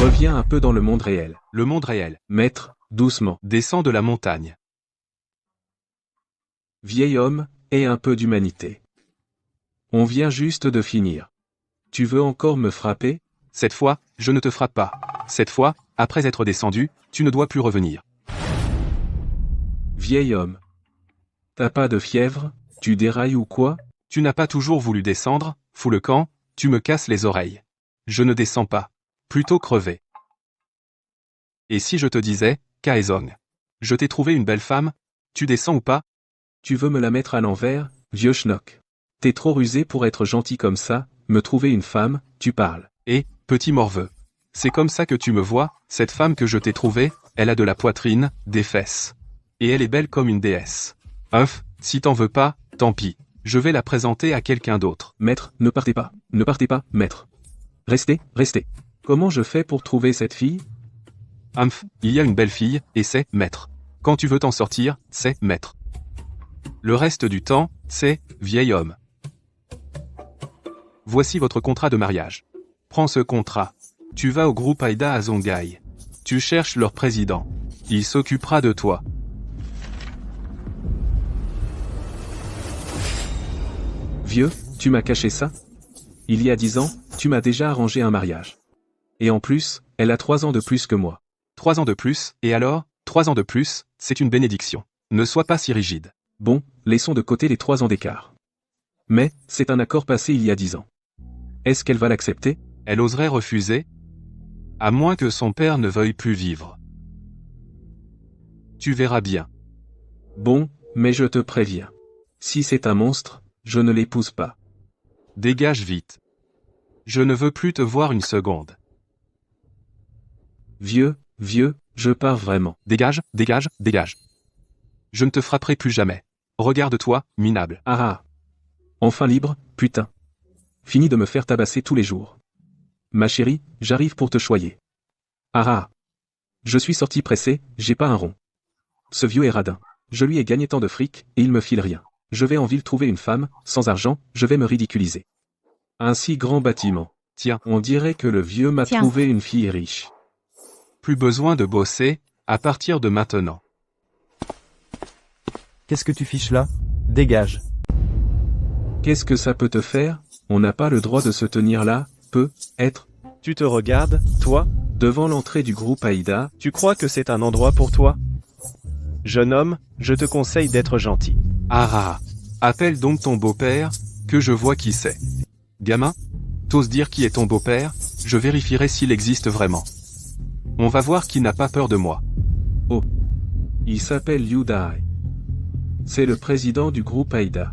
Reviens un peu dans le monde réel. Le monde réel. Maître, doucement. Descends de la montagne. Vieil homme, aie un peu d'humanité. On vient juste de finir. Tu veux encore me frapper? Cette fois, je ne te frappe pas. Cette fois, après être descendu, tu ne dois plus revenir. Vieil homme. T'as pas de fièvre, tu dérailles ou quoi? Tu n'as pas toujours voulu descendre, fous le camp, tu me casses les oreilles. Je ne descends pas. Plutôt crever. Et si je te disais, Kaezong, je t'ai trouvé une belle femme, tu descends ou pas? Tu veux me la mettre à l'envers, vieux schnock. T'es trop rusé pour être gentil comme ça, me trouver une femme, tu parles. Et, petit morveux. C'est comme ça que tu me vois, cette femme que je t'ai trouvée, elle a de la poitrine, des fesses. Et elle est belle comme une déesse. Si t'en veux pas, tant pis. Je vais la présenter à quelqu'un d'autre. Maître, ne partez pas, maître. Restez, restez. Comment je fais pour trouver cette fille? Il y a une belle fille, et c'est maître. Quand tu veux t'en sortir, c'est maître. Le reste du temps, c'est vieil homme. Voici votre contrat de mariage. Prends ce contrat. Tu vas au groupe Aïda à Zonghai. Tu cherches leur président. Il s'occupera de toi. Vieux, tu m'as caché ça? Il y a 10 ans, tu m'as déjà arrangé un mariage. Et en plus, elle a 3 ans de plus que moi. 3 ans de plus, et alors, 3 ans de plus, c'est une bénédiction. Ne sois pas si rigide. Bon, laissons de côté les 3 ans d'écart. Mais, c'est un accord passé il y a 10 ans. Est-ce qu'elle va l'accepter? Elle oserait refuser? À moins que son père ne veuille plus vivre. Tu verras bien. Bon, mais je te préviens. Si c'est un monstre, je ne l'épouse pas. Dégage vite. Je ne veux plus te voir une seconde. Vieux, je pars vraiment. Dégage, dégage, dégage. Je ne te frapperai plus jamais. Regarde-toi, minable. Ah. Enfin libre, putain. Fini de me faire tabasser tous les jours. Ma chérie, j'arrive pour te choyer. Ah. Je suis sorti pressé, j'ai pas un rond. Ce vieux est radin. Je lui ai gagné tant de fric, et il me file rien. Je vais en ville trouver une femme, sans argent, je vais me ridiculiser. Un si grand bâtiment. Tiens, on dirait que le vieux m'a trouvé une fille riche. Plus besoin de bosser, à partir de maintenant. Qu'est-ce que tu fiches là? Dégage. Qu'est-ce que ça peut te faire? On n'a pas le droit de se tenir là, peut-être. Tu te regardes, toi? Devant l'entrée du groupe Aïda. Tu crois que c'est un endroit pour toi? Jeune homme, je te conseille d'être gentil. Appelle donc ton beau-père, que je vois qui c'est. Gamin, t'oses dire qui est ton beau-père, je vérifierai s'il existe vraiment. On va voir qui n'a pas peur de moi. Oh. Il s'appelle Liu Dai. C'est le président du groupe Aïda.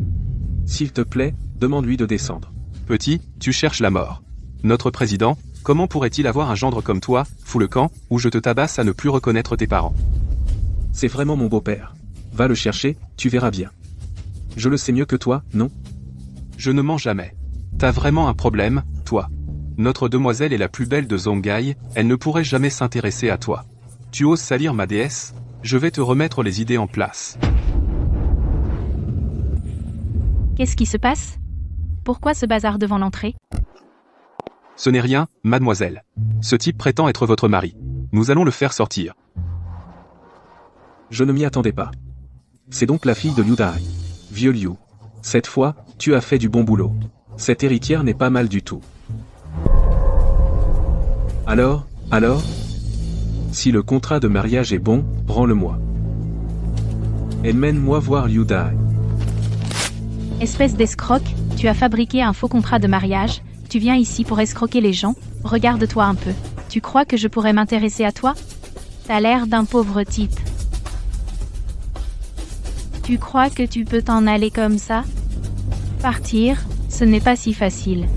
S'il te plaît, demande-lui de descendre. Petit, tu cherches la mort. Notre président, comment pourrait-il avoir un gendre comme toi, fous le camp, où je te tabasse à ne plus reconnaître tes parents? C'est vraiment mon beau-père. Va le chercher, tu verras bien. Je le sais mieux que toi, non? Je ne mens jamais. T'as vraiment un problème, toi. Notre demoiselle est la plus belle de Zonghai, elle ne pourrait jamais s'intéresser à toi. Tu oses salir ma déesse? Je vais te remettre les idées en place. Qu'est-ce qui se passe? Pourquoi ce bazar devant l'entrée? Ce n'est rien, mademoiselle. Ce type prétend être votre mari. Nous allons le faire sortir. Je ne m'y attendais pas. C'est donc la fille de Liu Dai. Vieux Liu. Cette fois, tu as fait du bon boulot. Cette héritière n'est pas mal du tout. Alors? Si le contrat de mariage est bon, rends-le-moi. Et mène-moi voir Liu Dai. Espèce d'escroc, tu as fabriqué un faux contrat de mariage, tu viens ici pour escroquer les gens, regarde-toi un peu. Tu crois que je pourrais m'intéresser à toi? T'as l'air d'un pauvre type. Tu crois que tu peux t'en aller comme ça? Partir, ce n'est pas si facile.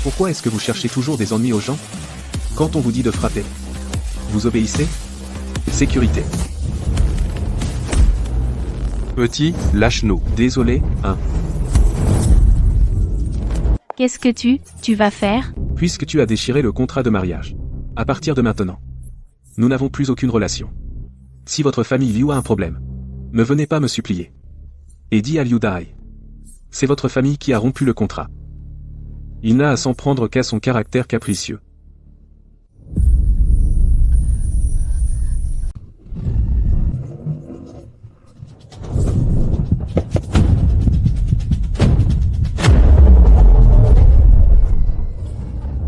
Pourquoi est-ce que vous cherchez toujours des ennuis aux gens? Quand on vous dit de frapper, vous obéissez? Sécurité. Petit, lâche-nous. Désolé, hein. Qu'est-ce que tu vas faire? Puisque tu as déchiré le contrat de mariage. À partir de maintenant, nous n'avons plus aucune relation. Si votre famille Liu a un problème, ne venez pas me supplier. Et dis à Liu Dai C'est votre famille qui a rompu le contrat. Il n'a à s'en prendre qu'à son caractère capricieux.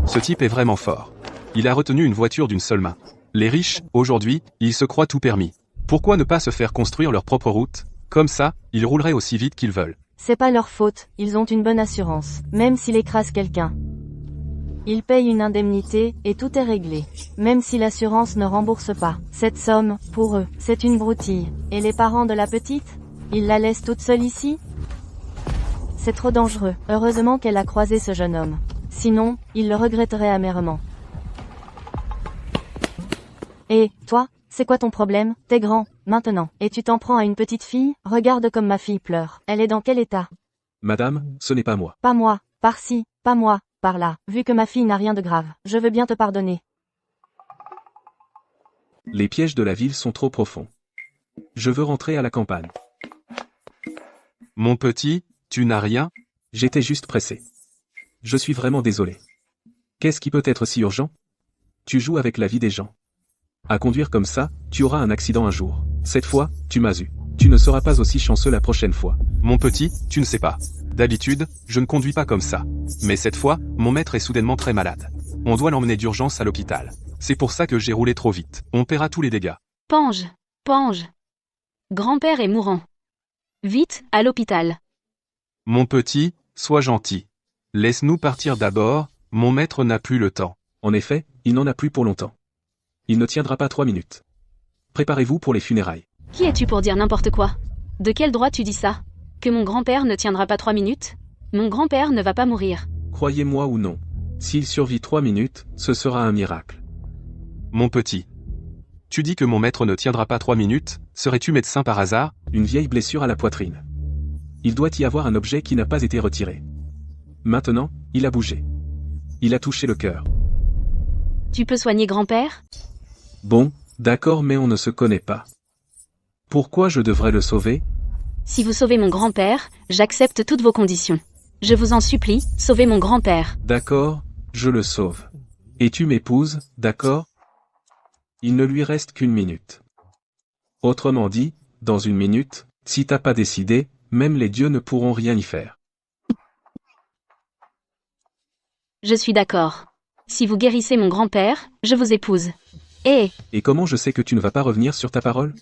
Ce type est vraiment fort. Il a retenu une voiture d'une seule main. Les riches, aujourd'hui, ils se croient tout permis. Pourquoi ne pas se faire construire leur propre route? Comme ça, ils rouleraient aussi vite qu'ils veulent. C'est pas leur faute, ils ont une bonne assurance, même s'il écrase quelqu'un. Ils payent une indemnité, et tout est réglé. Même si l'assurance ne rembourse pas. Cette somme, pour eux, c'est une broutille. Et les parents de la petite? Ils la laissent toute seule ici? C'est trop dangereux. Heureusement qu'elle a croisé ce jeune homme. Sinon, il le regretterait amèrement. Et, toi, c'est quoi ton problème? T'es grand, maintenant, et tu t'en prends à une petite fille? Regarde comme ma fille pleure. Elle est dans quel état? Madame, ce n'est pas moi. Pas moi, par-ci, pas moi, par-là. Vu que ma fille n'a rien de grave, je veux bien te pardonner. Les pièges de la ville sont trop profonds. Je veux rentrer à la campagne. Mon petit, tu n'as rien? J'étais juste pressé. Je suis vraiment désolé. Qu'est-ce qui peut être si urgent? Tu joues avec la vie des gens. À conduire comme ça, tu auras un accident un jour. Cette fois, tu m'as eu. Tu ne seras pas aussi chanceux la prochaine fois. Mon petit, tu ne sais pas. D'habitude, je ne conduis pas comme ça. Mais cette fois, mon maître est soudainement très malade. On doit l'emmener d'urgence à l'hôpital. C'est pour ça que j'ai roulé trop vite. On paiera tous les dégâts. Pange, Pange. Grand-père est mourant. Vite, à l'hôpital. Mon petit, sois gentil. Laisse-nous partir d'abord, mon maître n'a plus le temps. En effet, il n'en a plus pour longtemps. Il ne tiendra pas 3 minutes. Préparez-vous pour les funérailles. Qui es-tu pour dire n'importe quoi? De quel droit tu dis ça? Que mon grand-père ne tiendra pas 3 minutes? Mon grand-père ne va pas mourir. Croyez-moi ou non. S'il survit 3 minutes, ce sera un miracle. Mon petit. Tu dis que mon maître ne tiendra pas 3 minutes, serais-tu médecin par hasard? Une vieille blessure à la poitrine. Il doit y avoir un objet qui n'a pas été retiré. Maintenant, il a bougé. Il a touché le cœur. Tu peux soigner grand-père? Bon, d'accord, mais on ne se connaît pas. Pourquoi je devrais le sauver? Si vous sauvez mon grand-père, j'accepte toutes vos conditions. Je vous en supplie, sauvez mon grand-père. D'accord, je le sauve. Et tu m'épouses, d'accord? Il ne lui reste qu'une minute. Autrement dit, dans une minute, si t'as pas décidé, même les dieux ne pourront rien y faire. Je suis d'accord. Si vous guérissez mon grand-père, je vous épouse. Et comment je sais que tu ne vas pas revenir sur ta parole?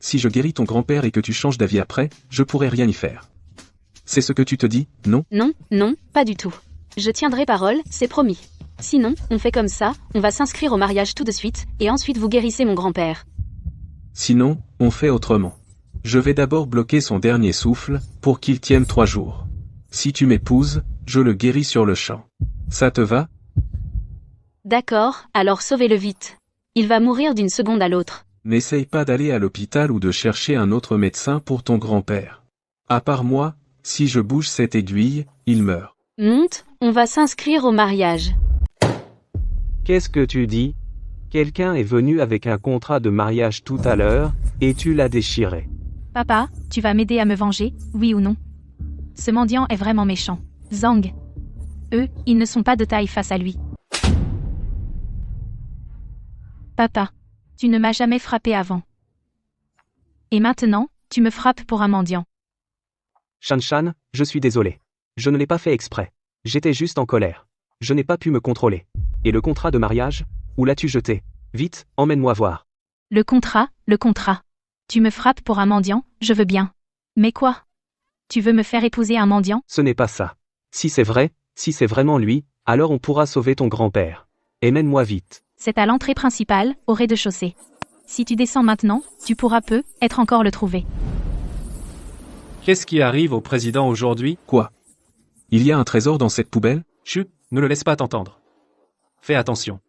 Si je guéris ton grand-père et que tu changes d'avis après, je pourrai rien y faire. C'est ce que tu te dis, non? Non, non, pas du tout. Je tiendrai parole, c'est promis. Sinon, on fait comme ça, on va s'inscrire au mariage tout de suite, et ensuite vous guérissez mon grand-père. Sinon, on fait autrement. Je vais d'abord bloquer son dernier souffle, pour qu'il tienne 3 jours. Si tu m'épouses, je le guéris sur le champ. Ça te va? D'accord, alors sauvez-le vite. Il va mourir d'une seconde à l'autre. N'essaye pas d'aller à l'hôpital ou de chercher un autre médecin pour ton grand-père. À part moi, si je bouge cette aiguille, il meurt. Monte, on va s'inscrire au mariage. Qu'est-ce que tu dis? Quelqu'un est venu avec un contrat de mariage tout à l'heure, et tu l'as déchiré. Papa, tu vas m'aider à me venger, oui ou non? Ce mendiant est vraiment méchant. Zhang. Eux, ils ne sont pas de taille face à lui. Papa, tu ne m'as jamais frappé avant. Et maintenant, tu me frappes pour un mendiant. Shan, je suis désolé. Je ne l'ai pas fait exprès. J'étais juste en colère. Je n'ai pas pu me contrôler. Et le contrat de mariage? Où l'as-tu jeté? Vite, emmène-moi voir. Le contrat. Tu me frappes pour un mendiant, je veux bien. Mais quoi? Tu veux me faire épouser un mendiant? Ce n'est pas ça. Si c'est vrai, si c'est vraiment lui, alors on pourra sauver ton grand-père. Et mène-moi vite. C'est à l'entrée principale, au rez-de-chaussée. Si tu descends maintenant, tu pourras peut-être encore le trouver. Qu'est-ce qui arrive au président aujourd'hui? Quoi? Il y a un trésor dans cette poubelle? Chut, ne le laisse pas t'entendre. Fais attention.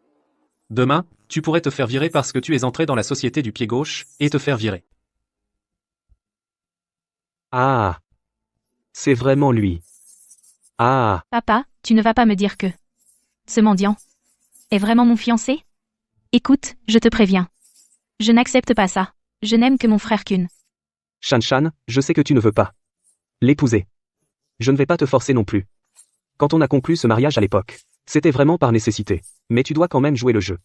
Demain, tu pourrais te faire virer parce que tu es entré dans la société du pied gauche, et te faire virer. Ah! C'est vraiment lui. Ah! Papa, tu ne vas pas me dire que ce mendiant est vraiment mon fiancé? Écoute, je te préviens. Je n'accepte pas ça. Je n'aime que mon frère Kun. Shan, je sais que tu ne veux pas l'épouser. Je ne vais pas te forcer non plus. Quand on a conclu ce mariage à l'époque, c'était vraiment par nécessité. Mais tu dois quand même jouer le jeu.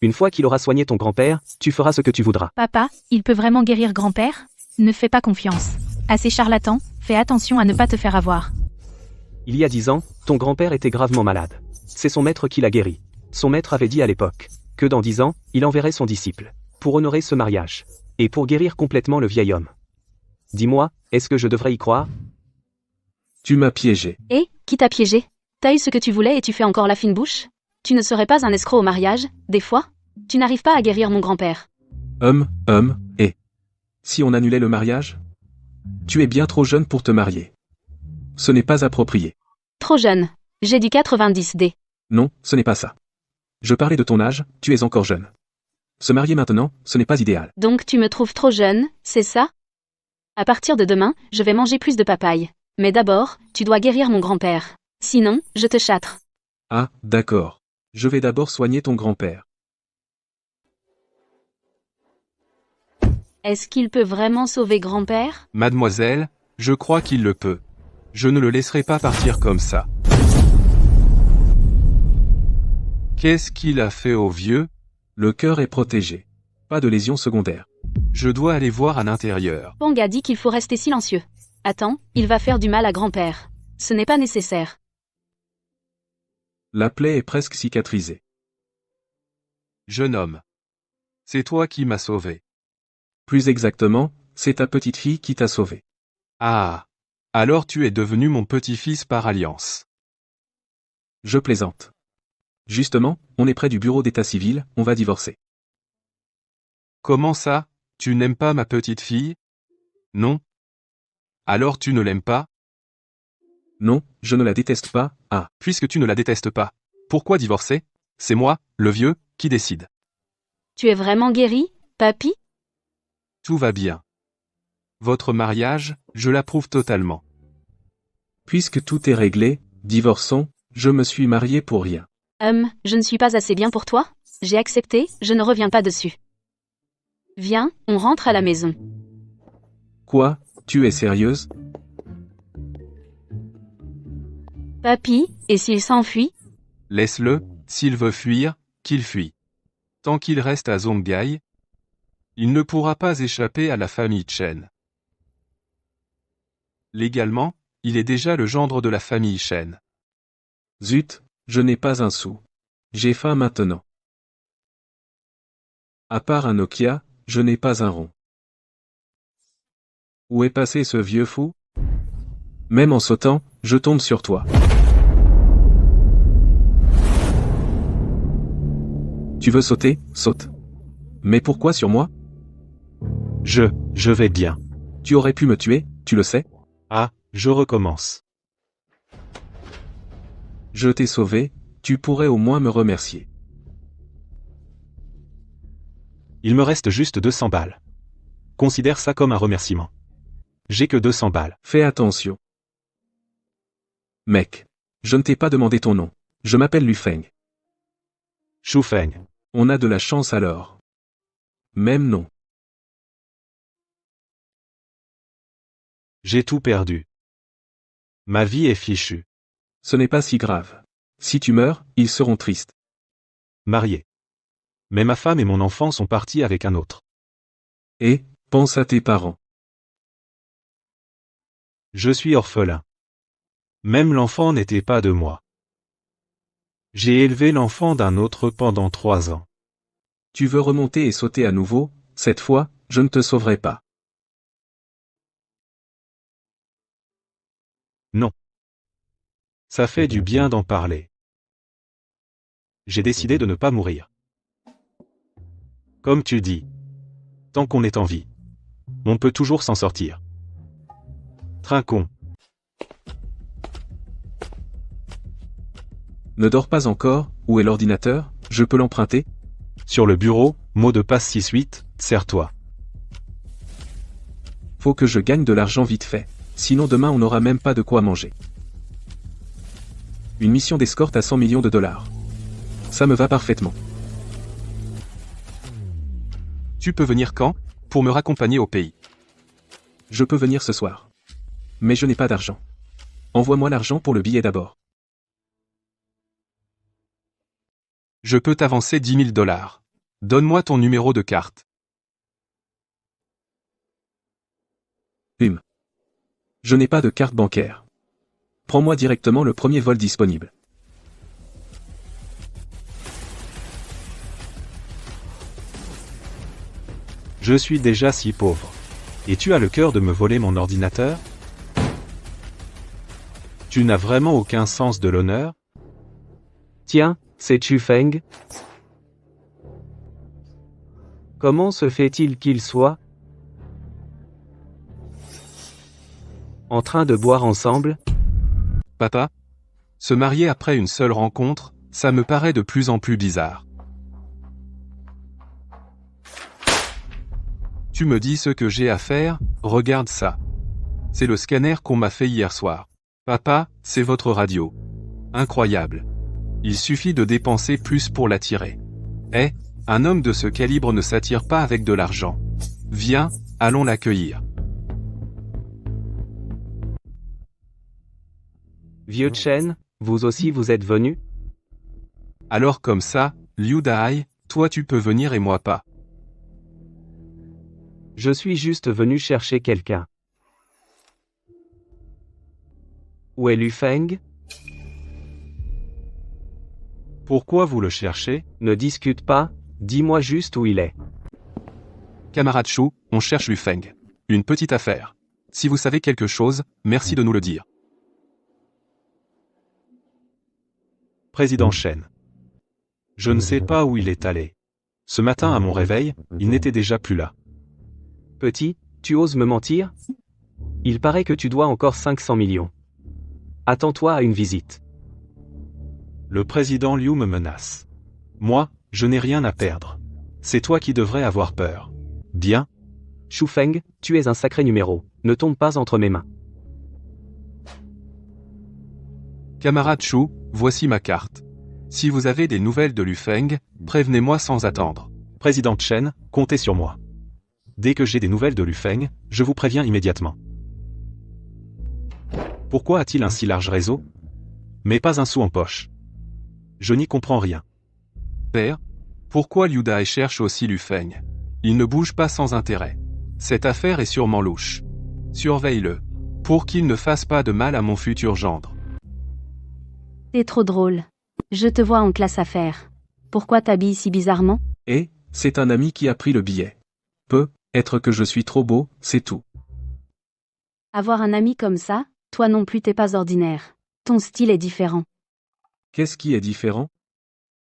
Une fois qu'il aura soigné ton grand-père, tu feras ce que tu voudras. Papa, il peut vraiment guérir grand-père? Ne fais pas confiance. À ces charlatans, fais attention à ne pas te faire avoir. Il y a 10 ans, ton grand-père était gravement malade. C'est son maître qui l'a guéri. Son maître avait dit à l'époque que dans 10 ans, il enverrait son disciple pour honorer ce mariage et pour guérir complètement le vieil homme. Dis-moi, est-ce que je devrais y croire? Tu m'as piégé. Et, qui t'a piégé? T'as eu ce que tu voulais et tu fais encore la fine bouche? Tu ne serais pas un escroc au mariage, des fois? Tu n'arrives pas à guérir mon grand-père. Et si on annulait le mariage? Tu es bien trop jeune pour te marier. Ce n'est pas approprié. Trop jeune. J'ai du 90D. Non, ce n'est pas ça. Je parlais de ton âge, tu es encore jeune. Se marier maintenant, ce n'est pas idéal. Donc tu me trouves trop jeune, c'est ça? À partir de demain, je vais manger plus de papaye. Mais d'abord, tu dois guérir mon grand-père. Sinon, je te châtre. Ah, d'accord. Je vais d'abord soigner ton grand-père. Est-ce qu'il peut vraiment sauver grand-père? Mademoiselle, je crois qu'il le peut. Je ne le laisserai pas partir comme ça. Qu'est-ce qu'il a fait au vieux? Le cœur est protégé. Pas de lésions secondaires. Je dois aller voir à l'intérieur. Pong a dit qu'il faut rester silencieux. Attends, il va faire du mal à grand-père. Ce n'est pas nécessaire. La plaie est presque cicatrisée. Jeune homme. C'est toi qui m'as sauvé. Plus exactement, c'est ta petite fille qui t'a sauvé. Ah. Alors tu es devenu mon petit-fils par alliance. Je plaisante. Justement, on est près du bureau d'état civil, on va divorcer. Comment ça? Tu n'aimes pas ma petite fille? Non. Alors tu ne l'aimes pas? Non, je ne la déteste pas, ah. Puisque tu ne la détestes pas, pourquoi divorcer? C'est moi, le vieux, qui décide. Tu es vraiment guéri, papy? Tout va bien. Votre mariage, je l'approuve totalement. Puisque tout est réglé, divorçons, je me suis marié pour rien. Je ne suis pas assez bien pour toi? J'ai accepté, je ne reviens pas dessus. Viens, on rentre à la maison. Quoi, tu es sérieuse? Papy, et s'il s'enfuit? Laisse-le, s'il veut fuir, qu'il fuit. Tant qu'il reste à Zonggai, il ne pourra pas échapper à la famille Chen. Légalement, il est déjà le gendre de la famille Chen. Zut, je n'ai pas un sou. J'ai faim maintenant. À part un Nokia, je n'ai pas un rond. Où est passé ce vieux fou? Même en sautant, je tombe sur toi. Tu veux sauter? Saute. Mais pourquoi sur moi? Je vais bien. Tu aurais pu me tuer, tu le sais? Ah, je recommence. Je t'ai sauvé, tu pourrais au moins me remercier. Il me reste juste 200 balles. Considère ça comme un remerciement. J'ai que 200 balles. Fais attention. Mec. Je ne t'ai pas demandé ton nom. Je m'appelle Lu Feng. Shu Feng. On a de la chance alors. Même nom. J'ai tout perdu. Ma vie est fichue. Ce n'est pas si grave. Si tu meurs, ils seront tristes. Marié. Mais ma femme et mon enfant sont partis avec un autre. Et, pense à tes parents. Je suis orphelin. Même l'enfant n'était pas de moi. J'ai élevé l'enfant d'un autre pendant 3 ans. Tu veux remonter et sauter à nouveau, cette fois, je ne te sauverai pas. Non. Ça fait du bien d'en parler. J'ai décidé de ne pas mourir. Comme tu dis, tant qu'on est en vie, on peut toujours s'en sortir. Trinquons. Ne dors pas encore, où est l'ordinateur, je peux l'emprunter? Sur le bureau, mot de passe 68, serre-toi. Faut que je gagne de l'argent vite fait, sinon demain on n'aura même pas de quoi manger. Une mission d'escorte à 100 millions de dollars. Ça me va parfaitement. Tu peux venir quand? Pour me raccompagner au pays. Je peux venir ce soir. Mais je n'ai pas d'argent. Envoie-moi l'argent pour le billet d'abord. Je peux t'avancer 10 000 $. Donne-moi ton numéro de carte. Je n'ai pas de carte bancaire. Prends-moi directement le premier vol disponible. Je suis déjà si pauvre. Et tu as le cœur de me voler mon ordinateur? Tu n'as vraiment aucun sens de l'honneur? Tiens, c'est Chu Feng. Comment se fait-il qu'il soit en train de boire ensemble? Papa? Se marier après une seule rencontre, ça me paraît de plus en plus bizarre. Tu me dis ce que j'ai à faire, regarde ça. C'est le scanner qu'on m'a fait hier soir. Papa, c'est votre radio. Incroyable. Il suffit de dépenser plus pour l'attirer. Un homme de ce calibre ne s'attire pas avec de l'argent. Viens, allons l'accueillir. Vieux Chen, vous aussi vous êtes venu? Alors comme ça, Liu Dai, toi tu peux venir et moi pas. Je suis juste venu chercher quelqu'un. Où est Lu Feng? Pourquoi vous le cherchez? Ne discute pas, dis-moi juste où il est. Camarade Chou, on cherche Lu Feng. Une petite affaire. Si vous savez quelque chose, merci de nous le dire. Président Chen. Je ne sais pas où il est allé. Ce matin à mon réveil, il n'était déjà plus là. Petit, tu oses me mentir? Il paraît que tu dois encore 500 millions. Attends-toi à une visite. Le président Liu me menace. Moi, je n'ai rien à perdre. C'est toi qui devrais avoir peur. Bien. Chu Feng, tu es un sacré numéro. Ne tombe pas entre mes mains. Camarade Chou, voici ma carte. Si vous avez des nouvelles de Lu Feng, prévenez-moi sans attendre. Président Chen, comptez sur moi. Dès que j'ai des nouvelles de Lu Feng, je vous préviens immédiatement. Pourquoi a-t-il un si large réseau? Mais pas un sou en poche. Je n'y comprends rien. Père, pourquoi Liu Dai cherche aussi Lu Feng? Il ne bouge pas sans intérêt. Cette affaire est sûrement louche. Surveille-le, pour qu'il ne fasse pas de mal à mon futur gendre. T'es trop drôle. Je te vois en classe à faire. Pourquoi t'habilles si bizarrement? Et, c'est un ami qui a pris le billet. Peut-être que je suis trop beau, c'est tout. Avoir un ami comme ça, toi non plus t'es pas ordinaire. Ton style est différent. Qu'est-ce qui est différent?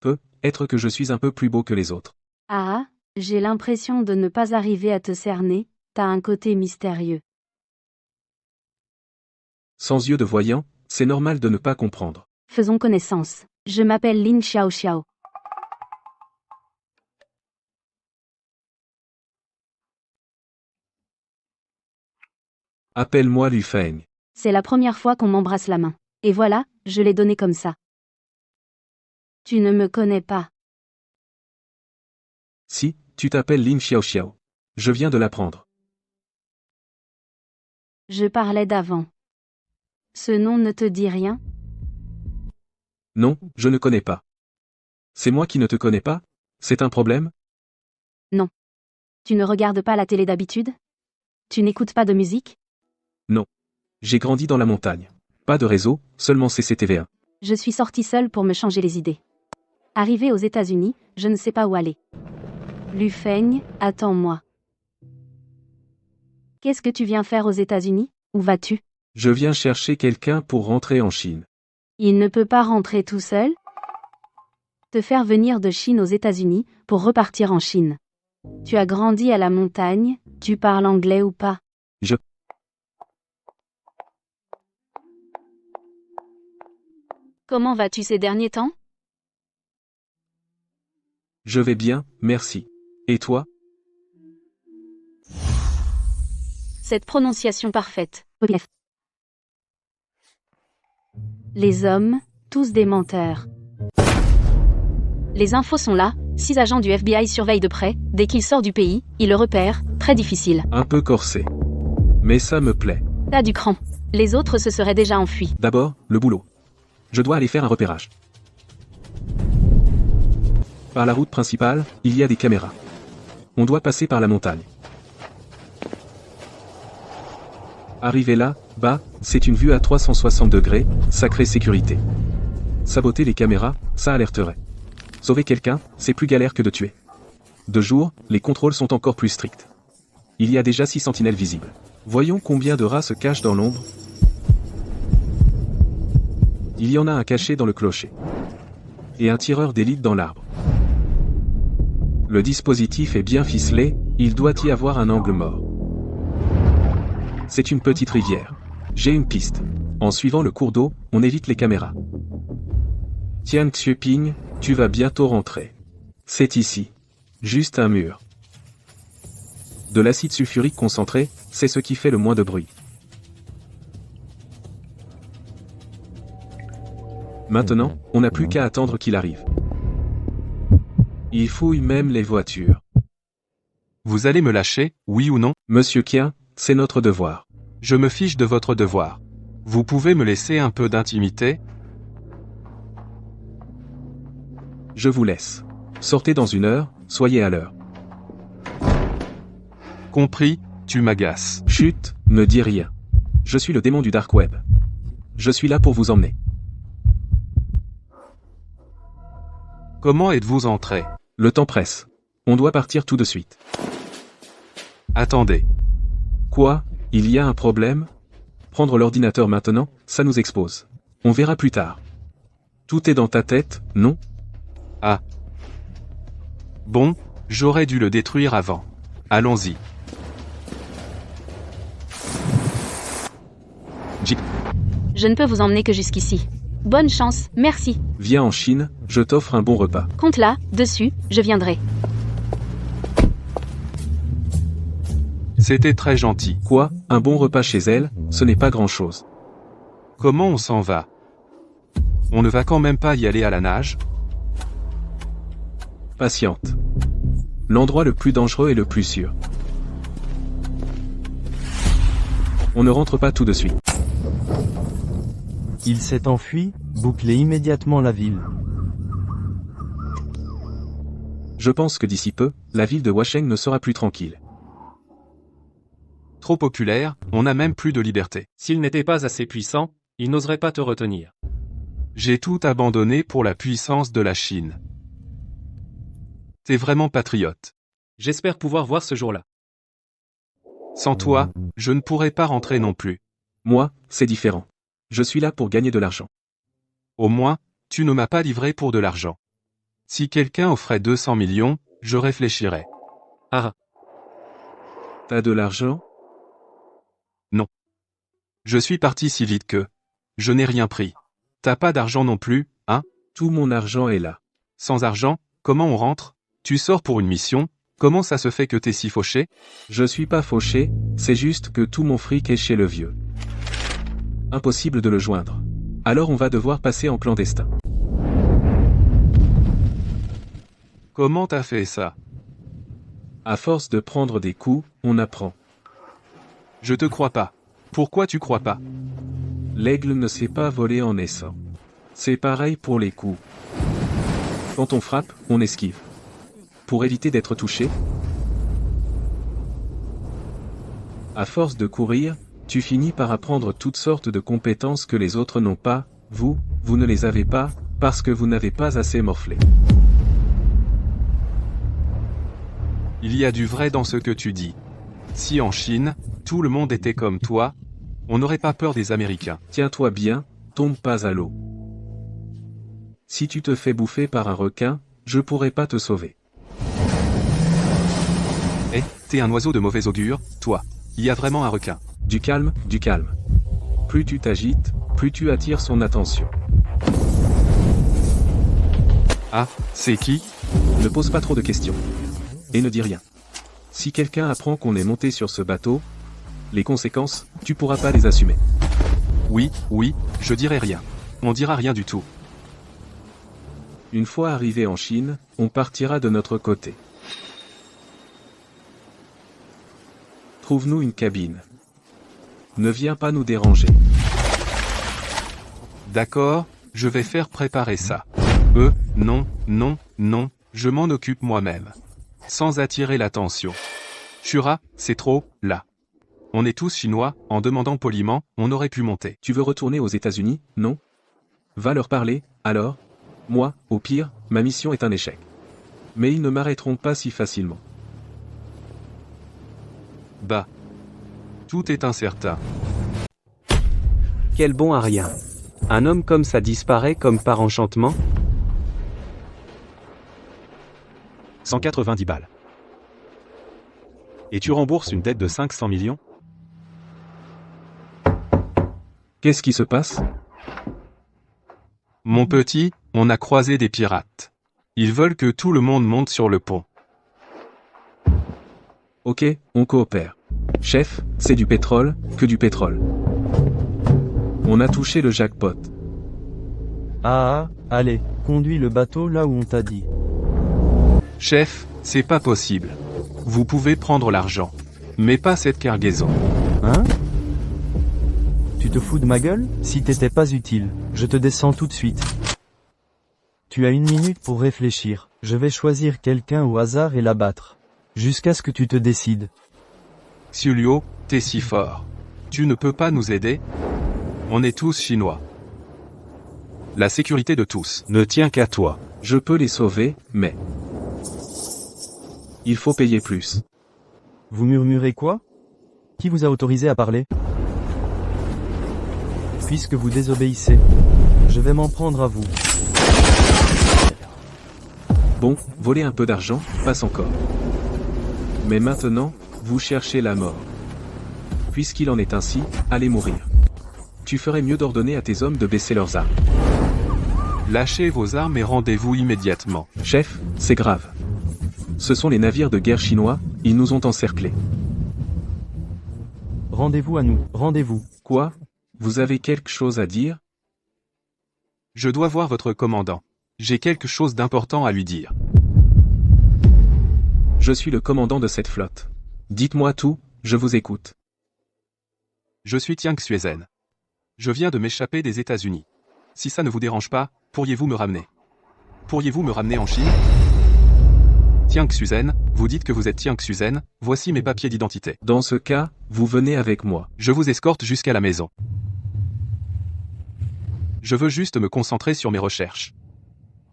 Peut-être que je suis un peu plus beau que les autres. Ah, j'ai l'impression de ne pas arriver à te cerner, t'as un côté mystérieux. Sans yeux de voyant, c'est normal de ne pas comprendre. Faisons connaissance. Je m'appelle Lin Xiao Xiao. Appelle-moi Lu Feng. C'est la première fois qu'on m'embrasse la main. Et voilà, je l'ai donné comme ça. Tu ne me connais pas. Si, tu t'appelles Lin Xiao Xiao. Je viens de l'apprendre. Je parlais d'avant. Ce nom ne te dit rien? Non, je ne connais pas. C'est moi qui ne te connais pas? C'est un problème? Non. Tu ne regardes pas la télé d'habitude? Tu n'écoutes pas de musique? Non. J'ai grandi dans la montagne. Pas de réseau, seulement CCTV1. Je suis sortie seule pour me changer les idées. Arrivée aux États-Unis, je ne sais pas où aller. Lu Feng, attends-moi. Qu'est-ce que tu viens faire aux États-Unis? Où vas-tu? Je viens chercher quelqu'un pour rentrer en Chine. Il ne peut pas rentrer tout seul? Te faire venir de Chine aux États-Unis pour repartir en Chine. Tu as grandi à la montagne, tu parles anglais ou pas? Comment vas-tu ces derniers temps? Je vais bien, merci. Et toi? Cette prononciation parfaite. Les hommes, tous des menteurs. Les infos sont là, 6 agents du FBI surveillent de près, dès qu'il sort du pays, ils le repèrent, très difficile. Un peu corsé. Mais ça me plaît. T'as du cran. Les autres se seraient déjà enfuis. D'abord, le boulot. Je dois aller faire un repérage. Par la route principale, il y a des caméras. On doit passer par la montagne. Arrivé là, bas, c'est une vue à 360 degrés, sacrée sécurité. Saboter les caméras, ça alerterait. Sauver quelqu'un, c'est plus galère que de tuer. De jour, les contrôles sont encore plus stricts. Il y a déjà 6 sentinelles visibles. Voyons combien de rats se cachent dans l'ombre. Il y en a un caché dans le clocher. Et un tireur d'élite dans l'arbre. Le dispositif est bien ficelé, il doit y avoir un angle mort. C'est une petite rivière. J'ai une piste. En suivant le cours d'eau, on évite les caméras. Tiens Xiuping, tu vas bientôt rentrer. C'est ici. Juste un mur. De l'acide sulfurique concentré, c'est ce qui fait le moins de bruit. Maintenant, on n'a plus qu'à attendre qu'il arrive. Il fouille même les voitures. Vous allez me lâcher, oui ou non? Monsieur Qian, c'est notre devoir. Je me fiche de votre devoir. Vous pouvez me laisser un peu d'intimité? Je vous laisse. Sortez dans 1 heure, soyez à l'heure. Compris, tu m'agaces. Chut, ne dis rien. Je suis le démon du dark web. Je suis là pour vous emmener. Comment êtes-vous entré? Le temps presse. On doit partir tout de suite. Attendez. Quoi? Il y a un problème? Prendre l'ordinateur maintenant, ça nous expose. On verra plus tard. Tout est dans ta tête, non? Ah. Bon, j'aurais dû le détruire avant. Allons-y. Je ne peux vous emmener que jusqu'ici. Bonne chance, merci. Viens en Chine, je t'offre un bon repas. Compte là, dessus, je viendrai. C'était très gentil. Quoi? Un bon repas chez elle, ce n'est pas grand-chose. Comment on s'en va? On ne va quand même pas y aller à la nage? Patiente. L'endroit le plus dangereux est le plus sûr. On ne rentre pas tout de suite. Il s'est enfui, bouclez immédiatement la ville. Je pense que d'ici peu, la ville de Washeng ne sera plus tranquille. Trop populaire, on n'a même plus de liberté. S'il n'était pas assez puissant, il n'oserait pas te retenir. J'ai tout abandonné pour la puissance de la Chine. T'es vraiment patriote. J'espère pouvoir voir ce jour-là. Sans toi, je ne pourrais pas rentrer non plus. Moi, c'est différent. Je suis là pour gagner de l'argent. Au moins, tu ne m'as pas livré pour de l'argent. Si quelqu'un offrait 200 millions, je réfléchirais. Ah. T'as de l'argent? Non. Je suis parti si vite que... Je n'ai rien pris. T'as pas d'argent non plus, hein? Tout mon argent est là. Sans argent, comment on rentre? Tu sors pour une mission, comment ça se fait que t'es si fauché? Je suis pas fauché, c'est juste que tout mon fric est chez le vieux. Impossible de le joindre. Alors on va devoir passer en clandestin. Comment t'as fait ça? À force de prendre des coups, on apprend. Je te crois pas. Pourquoi tu crois pas? L'aigle ne sait pas voler en naissant. C'est pareil pour les coups. Quand on frappe, on esquive. Pour éviter d'être touché. À force de courir, tu finis par apprendre toutes sortes de compétences que les autres n'ont pas, vous ne les avez pas, parce que vous n'avez pas assez morflé. Il y a du vrai dans ce que tu dis. Si en Chine, tout le monde était comme toi, on n'aurait pas peur des Américains. Tiens-toi bien, tombe pas à l'eau. Si tu te fais bouffer par un requin, je pourrai pas te sauver. Eh, t'es un oiseau de mauvais augure, toi. Il y a vraiment un requin. Du calme, du calme. Plus tu t'agites, plus tu attires son attention. Ah, c'est qui? Ne pose pas trop de questions. Et ne dis rien. Si quelqu'un apprend qu'on est monté sur ce bateau, les conséquences, tu pourras pas les assumer. Oui, je dirai rien. On dira rien du tout. Une fois arrivé en Chine, on partira de notre côté. Trouve-nous une cabine. Ne viens pas nous déranger. D'accord, je vais faire préparer ça. Non, je m'en occupe moi-même. Sans attirer l'attention. Shura, c'est trop, là. On est tous chinois, en demandant poliment, on aurait pu monter. Tu veux retourner aux États-Unis, non? Va leur parler, alors. Moi, au pire, ma mission est un échec. Mais ils ne m'arrêteront pas si facilement. Bah. Tout est incertain. Quel bon à rien. Un homme comme ça disparaît comme par enchantement? 190 balles. Et tu rembourses une dette de 500 millions? Qu'est-ce qui se passe? Mon petit, on a croisé des pirates. Ils veulent que tout le monde monte sur le pont. Ok, on coopère. Chef, c'est du pétrole, que du pétrole. On a touché le jackpot. Allez, conduis le bateau là où on t'a dit. Chef, c'est pas possible. Vous pouvez prendre l'argent. Mais pas cette cargaison. Hein? Tu te fous de ma gueule? Si t'étais pas utile, je te descends tout de suite. Tu as 1 minute pour réfléchir. Je vais choisir quelqu'un au hasard et l'abattre. Jusqu'à ce que tu te décides. Xiulio, t'es si fort. Tu ne peux pas nous aider? On est tous chinois. La sécurité de tous. Ne tient qu'à toi. Je peux les sauver, mais... il faut payer plus. Vous murmurez quoi? Qui vous a autorisé à parler? Puisque vous désobéissez, je vais m'en prendre à vous. Bon, voler un peu d'argent, passe encore. Mais maintenant, vous cherchez la mort. Puisqu'il en est ainsi, allez mourir. Tu ferais mieux d'ordonner à tes hommes de baisser leurs armes. Lâchez vos armes et rendez-vous immédiatement. Chef, c'est grave. Ce sont les navires de guerre chinois, ils nous ont encerclés. Rendez-vous à nous, rendez-vous. Quoi? Vous avez quelque chose à dire? Je dois voir votre commandant. J'ai quelque chose d'important à lui dire. Je suis le commandant de cette flotte. Dites-moi tout, je vous écoute. Je suis Tiang Xuezen. Je viens de m'échapper des États-Unis. Si ça ne vous dérange pas, pourriez-vous me ramener? Pourriez-vous me ramener en Chine? Tiang Xuezen, vous dites que vous êtes Tiang Xuezen, voici mes papiers d'identité. Dans ce cas, vous venez avec moi. Je vous escorte jusqu'à la maison. Je veux juste me concentrer sur mes recherches.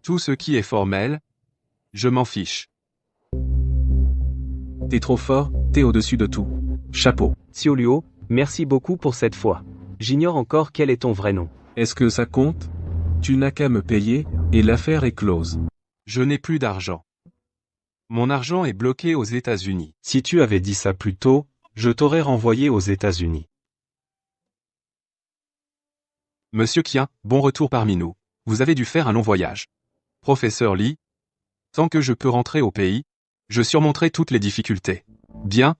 Tout ce qui est formel, je m'en fiche. T'es trop fort, t'es au-dessus de tout. Chapeau. Xiaoluo, merci beaucoup pour cette fois. J'ignore encore quel est ton vrai nom. Est-ce que ça compte? Tu n'as qu'à me payer, et l'affaire est close. Je n'ai plus d'argent. Mon argent est bloqué aux États-Unis. Si tu avais dit ça plus tôt, je t'aurais renvoyé aux États-Unis. Monsieur Qian, bon retour parmi nous. Vous avez dû faire un long voyage. Professeur Li, tant que je peux rentrer au pays, je surmonterai toutes les difficultés. Bien.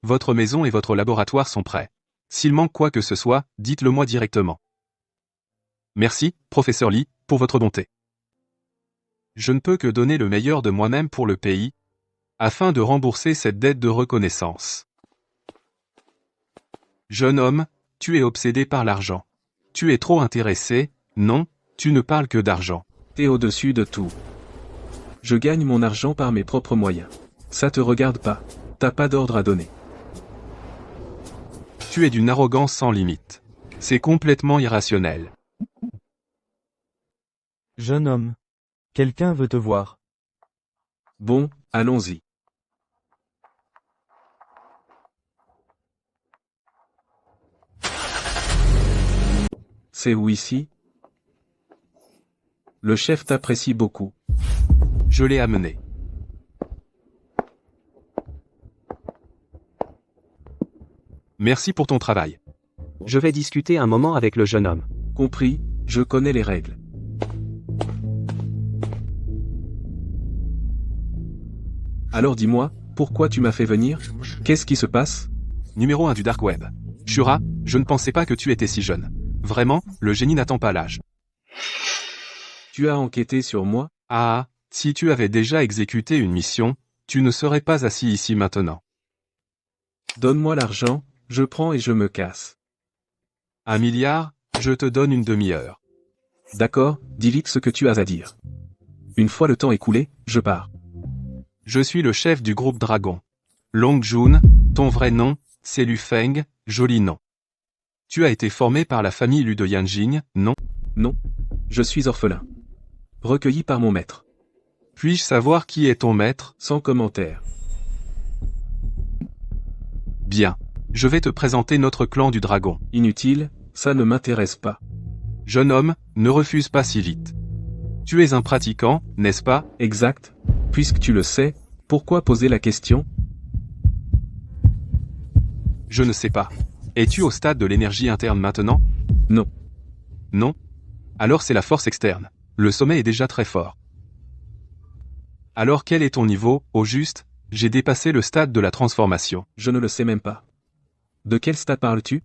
Votre maison et votre laboratoire sont prêts. S'il manque quoi que ce soit, dites-le moi directement. Merci, professeur Li, pour votre bonté. Je ne peux que donner le meilleur de moi-même pour le pays, afin de rembourser cette dette de reconnaissance. Jeune homme, tu es obsédé par l'argent. Tu es trop intéressé, non, tu ne parles que d'argent. T'es au-dessus de tout. Je gagne mon argent par mes propres moyens. Ça te regarde pas. T'as pas d'ordre à donner. Tu es d'une arrogance sans limite. C'est complètement irrationnel. Jeune homme. Quelqu'un veut te voir. Bon, allons-y. C'est où ici? Le chef t'apprécie beaucoup. Je l'ai amené. Merci pour ton travail. Je vais discuter un moment avec le jeune homme. Compris, je connais les règles. Alors dis-moi, pourquoi tu m'as fait venir? Qu'est-ce qui se passe? Numéro 1 du Dark Web. Shura, je ne pensais pas que tu étais si jeune. Vraiment, le génie n'attend pas l'âge. Tu as enquêté sur moi? Ah, si tu avais déjà exécuté une mission, tu ne serais pas assis ici maintenant. Donne-moi l'argent, Je prends et je me casse. 1 milliard, je te donne une demi-heure. D'accord, dis vite ce que tu as à dire. Une fois le temps écoulé, je pars. Je suis le chef du groupe Dragon. Long Jun, ton vrai nom, c'est Lu Feng, joli nom. Tu as été formé par la famille Lu de Yanjing, non? Non. Je suis orphelin. Recueilli par mon maître. Puis-je savoir qui est ton maître? Sans commentaire. Bien. Je vais te présenter notre clan du dragon. Inutile, ça ne m'intéresse pas. Jeune homme, ne refuse pas si vite. Tu es un pratiquant, n'est-ce pas? Exact. Puisque tu le sais, pourquoi poser la question? Je ne sais pas. Es-tu au stade de l'énergie interne maintenant? Non. Non? Alors c'est la force externe. Le sommet est déjà très fort. Alors quel est ton niveau, au juste? J'ai dépassé le stade de la transformation. Je ne le sais même pas. De quel stade parles-tu?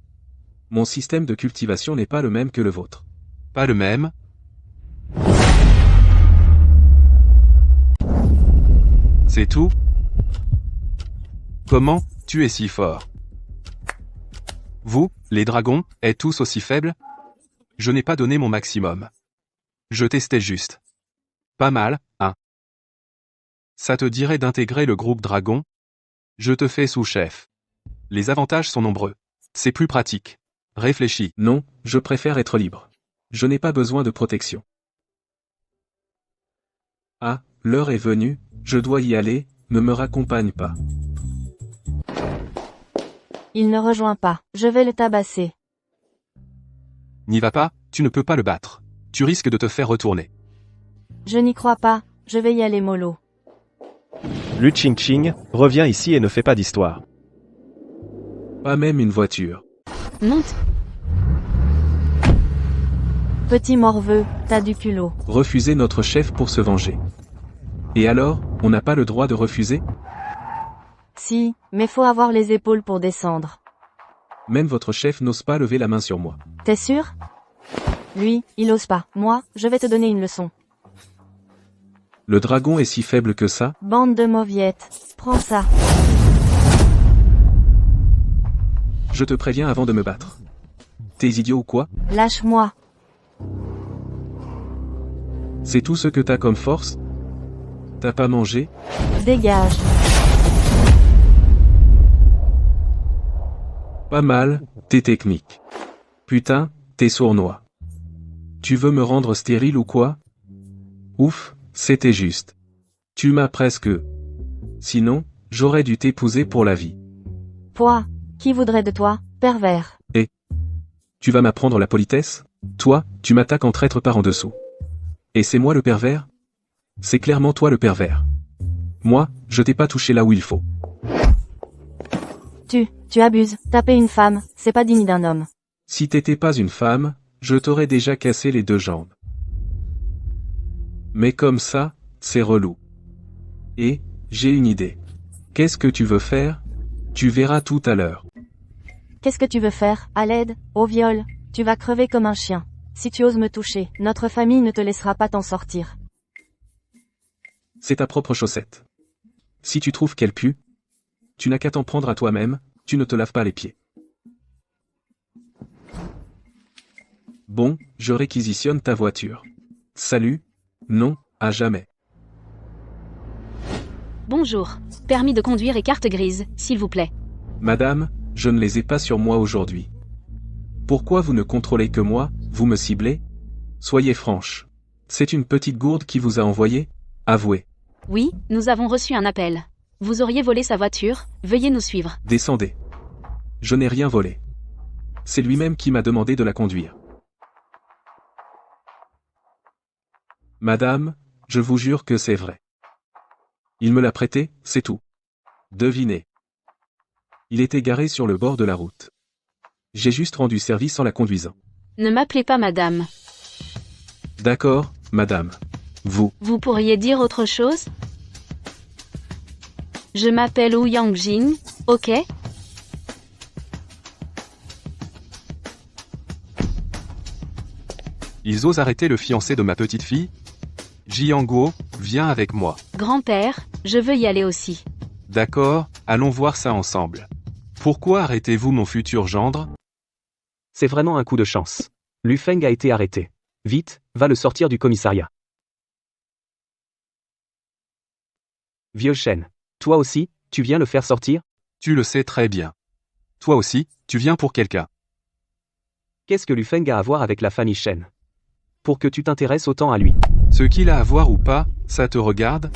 Mon système de cultivation n'est pas le même que le vôtre. Pas le même? C'est tout? Comment, tu es si fort? Vous, les dragons, êtes tous aussi faibles? Je n'ai pas donné mon maximum. Je testais juste. Pas mal, hein? Ça te dirait d'intégrer le groupe Dragon? Je te fais sous-chef. Les avantages sont nombreux. C'est plus pratique. Réfléchis. Non, je préfère être libre. Je n'ai pas besoin de protection. Ah, l'heure est venue, je dois y aller, ne me raccompagne pas. Il ne rejoint pas. Je vais le tabasser. N'y va pas, tu ne peux pas le battre. Tu risques de te faire retourner. Je n'y crois pas, je vais y aller mollo. Lu Qingqing, reviens ici et ne fais pas d'histoire. Pas même une voiture. Monte. Petit morveux, t'as du culot. Refuser notre chef pour se venger. Et alors, on n'a pas le droit de refuser? Si, mais faut avoir les épaules pour descendre. Même votre chef n'ose pas lever la main sur moi. T'es sûr? Lui, il ose pas. Moi, je vais te donner une leçon. Le dragon est si faible que ça? Bande de mauviettes. Prends ça. Je te préviens avant de me battre. T'es idiot ou quoi? Lâche-moi. C'est tout ce que t'as comme force? T'as pas mangé? Dégage. Pas mal, t'es technique. Putain, t'es sournois. Tu veux me rendre stérile ou quoi? Ouf, c'était juste. Tu m'as presque... Sinon, j'aurais dû t'épouser pour la vie. Pouah, qui voudrait de toi, pervers? Tu vas m'apprendre la politesse? Toi, tu m'attaques en traître par en dessous. Et c'est moi le pervers? C'est clairement toi le pervers. Moi, je t'ai pas touché là où il faut. Tu abuses. Taper une femme, c'est pas digne d'un homme. Si t'étais pas une femme, je t'aurais déjà cassé les 2 jambes. Mais comme ça, c'est relou. Et, j'ai une idée. Qu'est-ce que tu veux faire? Tu verras tout à l'heure. Qu'est-ce que tu veux faire, à l'aide, au viol? Tu vas crever comme un chien. Si tu oses me toucher, notre famille ne te laissera pas t'en sortir. C'est ta propre chaussette. Si tu trouves qu'elle pue, tu n'as qu'à t'en prendre à toi-même, tu ne te laves pas les pieds. Bon, je réquisitionne ta voiture. Salut? Non, à jamais. Bonjour. Permis de conduire et carte grise, s'il vous plaît. Madame, je ne les ai pas sur moi aujourd'hui. Pourquoi vous ne contrôlez que moi, vous me ciblez? Soyez franche. C'est une petite gourde qui vous a envoyé? Avouez. Oui, nous avons reçu un appel. Vous auriez volé sa voiture, veuillez nous suivre. Descendez. Je n'ai rien volé. C'est lui-même qui m'a demandé de la conduire. Madame, je vous jure que c'est vrai. Il me l'a prêté, c'est tout. Devinez. Il était garé sur le bord de la route. J'ai juste rendu service en la conduisant. Ne m'appelez pas madame. D'accord, madame. Vous. Vous pourriez dire autre chose? Je m'appelle Wu Yangjing, ok? Ils osent arrêter le fiancé de ma petite fille? Jianguo, viens avec moi. Grand-père, je veux y aller aussi. D'accord, allons voir ça ensemble. Pourquoi arrêtez-vous mon futur gendre? C'est vraiment un coup de chance. Lu Feng a été arrêté. Vite, va le sortir du commissariat. Vieux Shen. Toi aussi, tu viens le faire sortir? Tu le sais très bien. Toi aussi, tu viens pour quelqu'un. Qu'est-ce que Lu Feng a à voir avec la famille Shen? Pour que tu t'intéresses autant à lui. Ce qu'il a à voir ou pas, ça te regarde?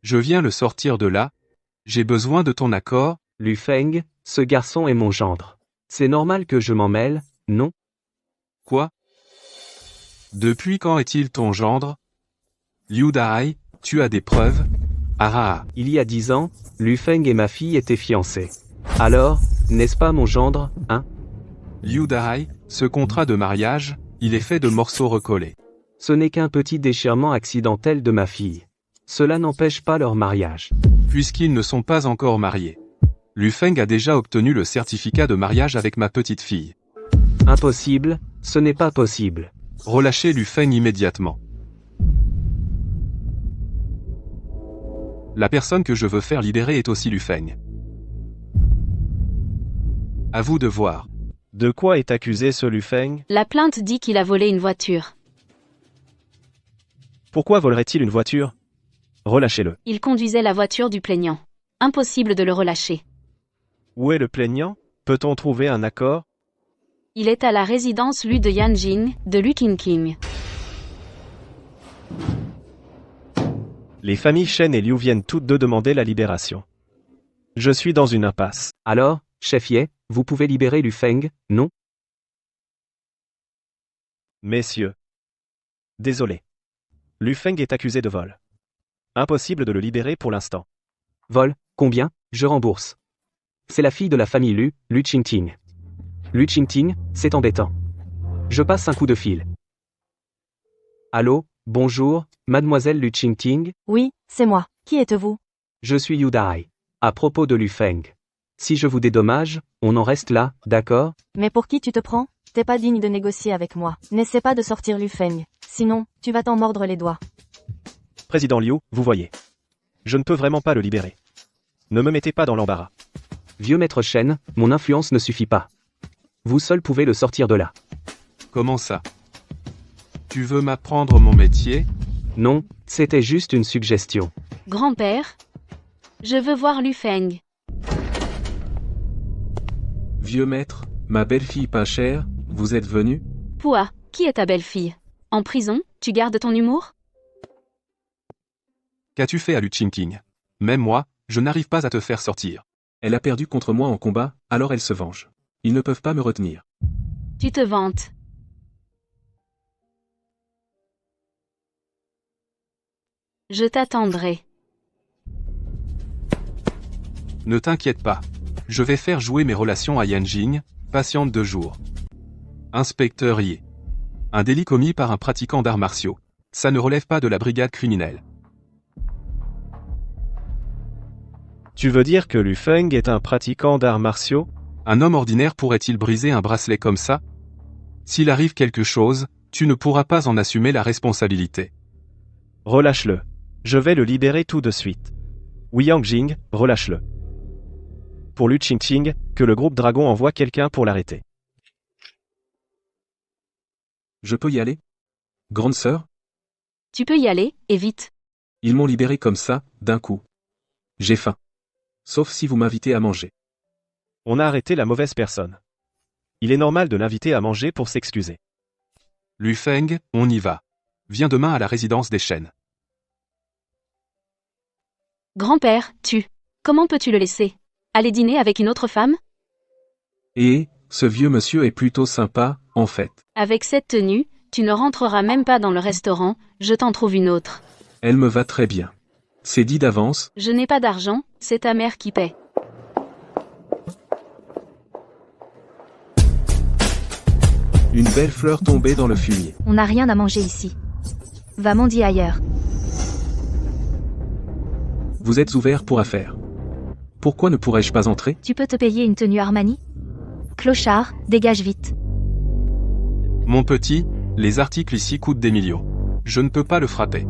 Je viens le sortir de là. J'ai besoin de ton accord. Lu Feng, ce garçon est mon gendre. C'est normal que je m'en mêle, non? Quoi? Depuis quand est-il ton gendre? Liu Dahai, tu as des preuves? Ah. Il y a 10 ans, Lu Feng et ma fille étaient fiancés. Alors, n'est-ce pas mon gendre, hein? Liu Dahai, ce contrat de mariage, il est fait de morceaux recollés. Ce n'est qu'un petit déchirement accidentel de ma fille. Cela n'empêche pas leur mariage. Puisqu'ils ne sont pas encore mariés. Lu Feng a déjà obtenu le certificat de mariage avec ma petite fille. Impossible, ce n'est pas possible. Relâchez Lu Feng immédiatement. La personne que je veux faire libérer est aussi Lu Feng. À vous de voir. De quoi est accusé ce Lu Feng? La plainte dit qu'il a volé une voiture. Pourquoi volerait-il une voiture? Relâchez-le. Il conduisait la voiture du plaignant. Impossible de le relâcher. Où est le plaignant? Peut-on trouver un accord? Il est à la résidence Lu de Yanjing, de Lu Qingqing. Les familles Shen et Liu viennent toutes deux demander la libération. Je suis dans une impasse. Alors, chef Ye, vous pouvez libérer Lu Feng, non? Messieurs. Désolé. Lu Feng est accusé de vol. Impossible de le libérer pour l'instant. Vol, combien? Je rembourse. C'est la fille de la famille Lu, Lu Qingting. Lu Qingting, c'est embêtant. Je passe un coup de fil. Allô, bonjour, mademoiselle Lu Qingting? Oui, c'est moi. Qui êtes-vous? Je suis Liu Dahai. À propos de Lu Feng. Si je vous dédommage, on en reste là, d'accord? Mais pour qui tu te prends? T'es pas digne de négocier avec moi. N'essaie pas de sortir Lu Feng. Sinon, tu vas t'en mordre les doigts. Président Liu, vous voyez. Je ne peux vraiment pas le libérer. Ne me mettez pas dans l'embarras. Vieux maître Shen, mon influence ne suffit pas. Vous seul pouvez le sortir de là. Comment ça? Tu veux m'apprendre mon métier? Non, c'était juste une suggestion. Grand-père? Je veux voir Lu Feng. Vieux maître, ma belle-fille pas chère, vous êtes venu? Poua, qui est ta belle-fille? En prison, tu gardes ton humour? Qu'as-tu fait à Lu Qingqing? Même moi, je n'arrive pas à te faire sortir. Elle a perdu contre moi en combat, alors elle se venge. Ils ne peuvent pas me retenir. Tu te vantes. Je t'attendrai. Ne t'inquiète pas. Je vais faire jouer mes relations à Yanjing, patiente 2 jours. Inspecteur Ye. Un délit commis par un pratiquant d'arts martiaux. Ça ne relève pas de la brigade criminelle. Tu veux dire que Lu Feng est un pratiquant d'arts martiaux? Un homme ordinaire pourrait-il briser un bracelet comme ça? S'il arrive quelque chose, tu ne pourras pas en assumer la responsabilité. Relâche-le. Je vais le libérer tout de suite. Wuyang Jing, relâche-le. Pour Lu Qingqing, que le groupe Dragon envoie quelqu'un pour l'arrêter. Je peux y aller? Grande sœur? Tu peux y aller, et vite. Ils m'ont libéré comme ça, d'un coup. J'ai faim. Sauf si vous m'invitez à manger. On a arrêté la mauvaise personne. Il est normal de l'inviter à manger pour s'excuser. Lu Feng, on y va. Viens demain à la résidence des Shen. Grand-père, comment peux-tu le laisser? Aller dîner avec une autre femme? Et, ce vieux monsieur est plutôt sympa, en fait. Avec cette tenue, tu ne rentreras même pas dans le restaurant, je t'en trouve une autre. Elle me va très bien. C'est dit d'avance. Je n'ai pas d'argent, c'est ta mère qui paie. Une belle fleur tombée dans le fumier. On n'a rien à manger ici. Va mendier ailleurs. Vous êtes ouvert pour affaires. Pourquoi ne pourrais-je pas entrer? Tu peux te payer une tenue Armani? Clochard, dégage vite. Mon petit, les articles ici coûtent des millions. Je ne peux pas le frapper.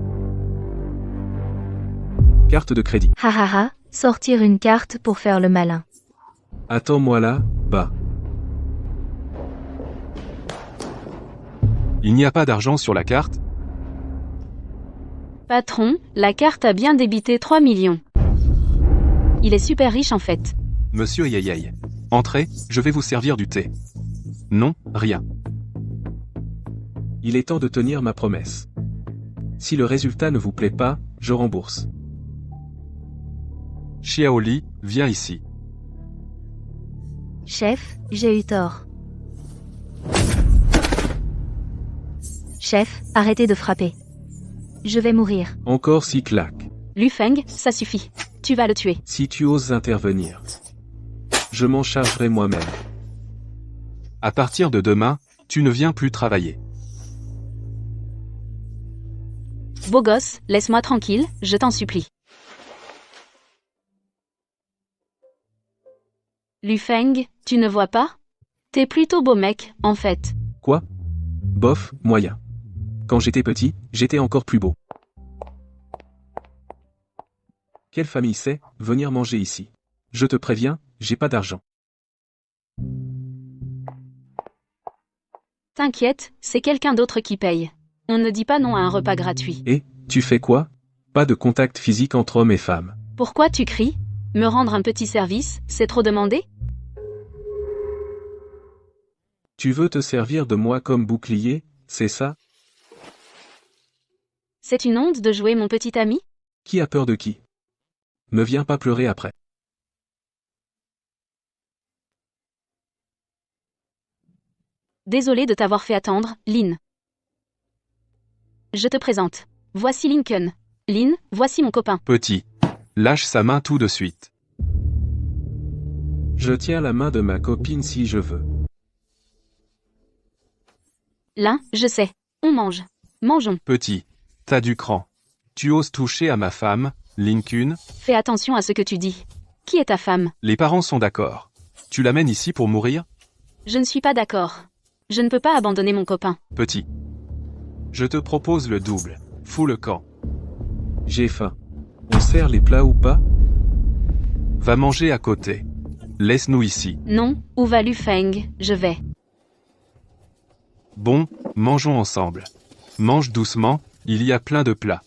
Carte de crédit. Ha ha ha, Sortir une carte pour faire le malin. Attends-moi là, bas. Il n'y a pas d'argent sur la carte? Patron, la carte a bien débité 3 millions. Il est super riche en fait. Monsieur Yeyey. Entrez, je vais vous servir du thé. Non, rien. Il est temps de tenir ma promesse. Si le résultat ne vous plaît pas, je rembourse. Xiaoli, viens ici. Chef, j'ai eu tort. Chef, arrêtez de frapper. Je vais mourir. Encore 6 claques. Lu Feng, ça suffit. Tu vas le tuer. Si tu oses intervenir, je m'en chargerai moi-même. À partir de demain, tu ne viens plus travailler. Beau gosse, laisse-moi tranquille, je t'en supplie. Lu Feng, tu ne vois pas? T'es plutôt beau mec, en fait. Quoi? Bof, moyen. Quand j'étais petit, j'étais encore plus beau. Quelle famille sait venir manger ici? Je te préviens, j'ai pas d'argent. T'inquiète, c'est quelqu'un d'autre qui paye. On ne dit pas non à un repas gratuit. Et, tu fais quoi? Pas de contact physique entre hommes et femmes. Pourquoi tu cries? Me rendre un petit service, c'est trop demandé? Tu veux te servir de moi comme bouclier, c'est ça? C'est une honte de jouer mon petit ami? Qui a peur de qui? Me viens pas pleurer après. Désolé de t'avoir fait attendre, Lin. Je te présente. Voici Lincoln. Lin, voici mon copain. Petit. Lâche sa main tout de suite. Je tiens la main de ma copine si je veux. Lin, je sais. On mange. Mangeons. Petit. T'as du cran. Tu oses toucher à ma femme, Lincoln? Fais attention à ce que tu dis. Qui est ta femme? Les parents sont d'accord. Tu l'amènes ici pour mourir? Je ne suis pas d'accord. Je ne peux pas abandonner mon copain. Petit. Je te propose le double. Fous le camp. J'ai faim. On sert les plats ou pas? Va manger à côté. Laisse-nous ici. Non, où va Lu Feng? Je vais. Bon, mangeons ensemble. Mange doucement, il y a plein de plats.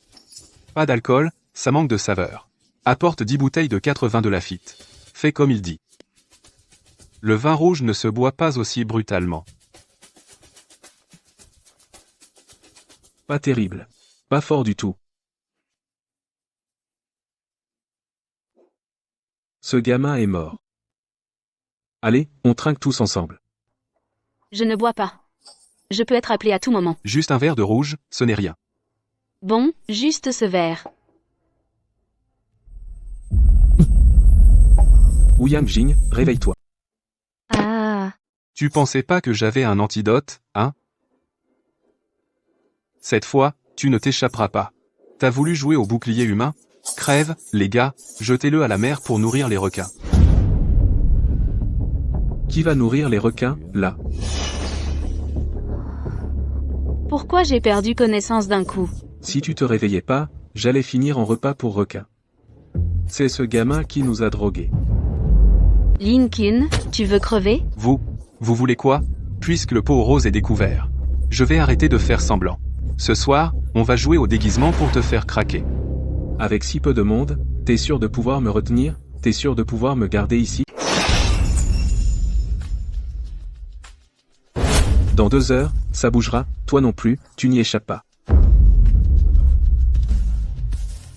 Pas d'alcool, ça manque de saveur. Apporte 10 bouteilles de 80 de Lafite. Fais comme il dit. Le vin rouge ne se boit pas aussi brutalement. Pas terrible. Pas fort du tout. Ce gamin est mort. Allez, on trinque tous ensemble. Je ne bois pas. Je peux être appelé à tout moment. Juste un verre de rouge, ce n'est rien. Bon, juste ce verre. Ouyang Jing, réveille-toi. Ah, Tu pensais pas que j'avais un antidote, hein? Cette fois, tu ne t'échapperas pas. T'as voulu jouer au bouclier humain? Crève, les gars, jetez-le à la mer pour nourrir les requins. Qui va nourrir les requins, là? Pourquoi j'ai perdu connaissance d'un coup? Si tu te réveillais pas, j'allais finir en repas pour requins. C'est ce gamin qui nous a drogués. Lincoln, tu veux crever? Vous voulez quoi? Puisque le pot rose est découvert. Je vais arrêter de faire semblant. Ce soir, on va jouer au déguisement pour te faire craquer. Avec si peu de monde, t'es sûr de pouvoir me retenir? T'es sûr de pouvoir me garder ici? Dans 2 heures, ça bougera, toi non plus, tu n'y échappes pas.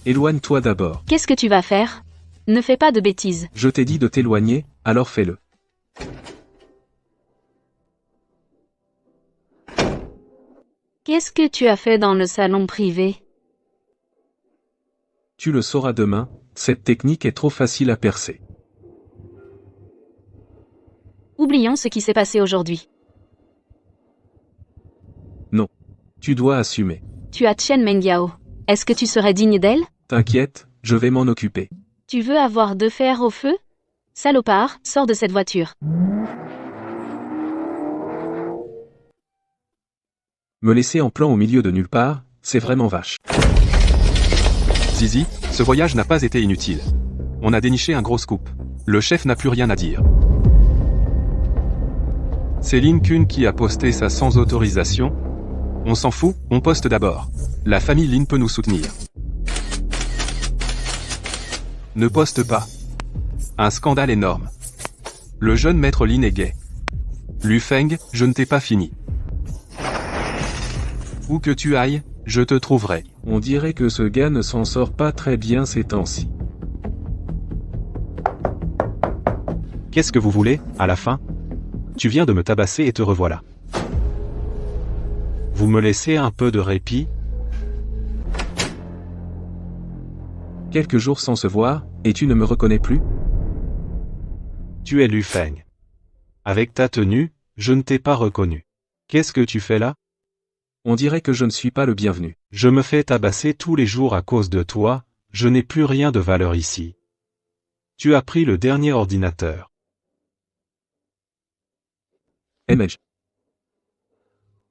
Éloigne-toi d'abord. Qu'est-ce que tu vas faire? Ne fais pas de bêtises. Je t'ai dit de t'éloigner, alors fais-le. Qu'est-ce que tu as fait dans le salon privé? Tu le sauras demain, cette technique est trop facile à percer. Oublions ce qui s'est passé aujourd'hui. Non. Tu dois assumer. Tu as Chen Mengyao. Est-ce que tu serais digne d'elle? T'inquiète, je vais m'en occuper. Tu veux avoir 2 fers au feu? Salopard, sors de cette voiture. Me laisser en plan au milieu de nulle part, c'est vraiment vache. Zizi, ce voyage n'a pas été inutile. On a déniché un gros scoop. Le chef n'a plus rien à dire. C'est Lin Kun qui a posté ça sans autorisation. On s'en fout, on poste d'abord. La famille Lin peut nous soutenir. Ne poste pas. Un scandale énorme. Le jeune maître Lin est gay. Lu Feng, je ne t'ai pas fini. Où que tu ailles, je te trouverai. On dirait que ce gars ne s'en sort pas très bien ces temps-ci. Qu'est-ce que vous voulez, à la fin? Tu viens de me tabasser et te revoilà. Vous me laissez un peu de répit? Quelques jours sans se voir, et tu ne me reconnais plus? Tu es Lu Feng. Avec ta tenue, je ne t'ai pas reconnu. Qu'est-ce que tu fais là? On dirait que je ne suis pas le bienvenu. Je me fais tabasser tous les jours à cause de toi, je n'ai plus rien de valeur ici. Tu as pris le dernier ordinateur. Mej.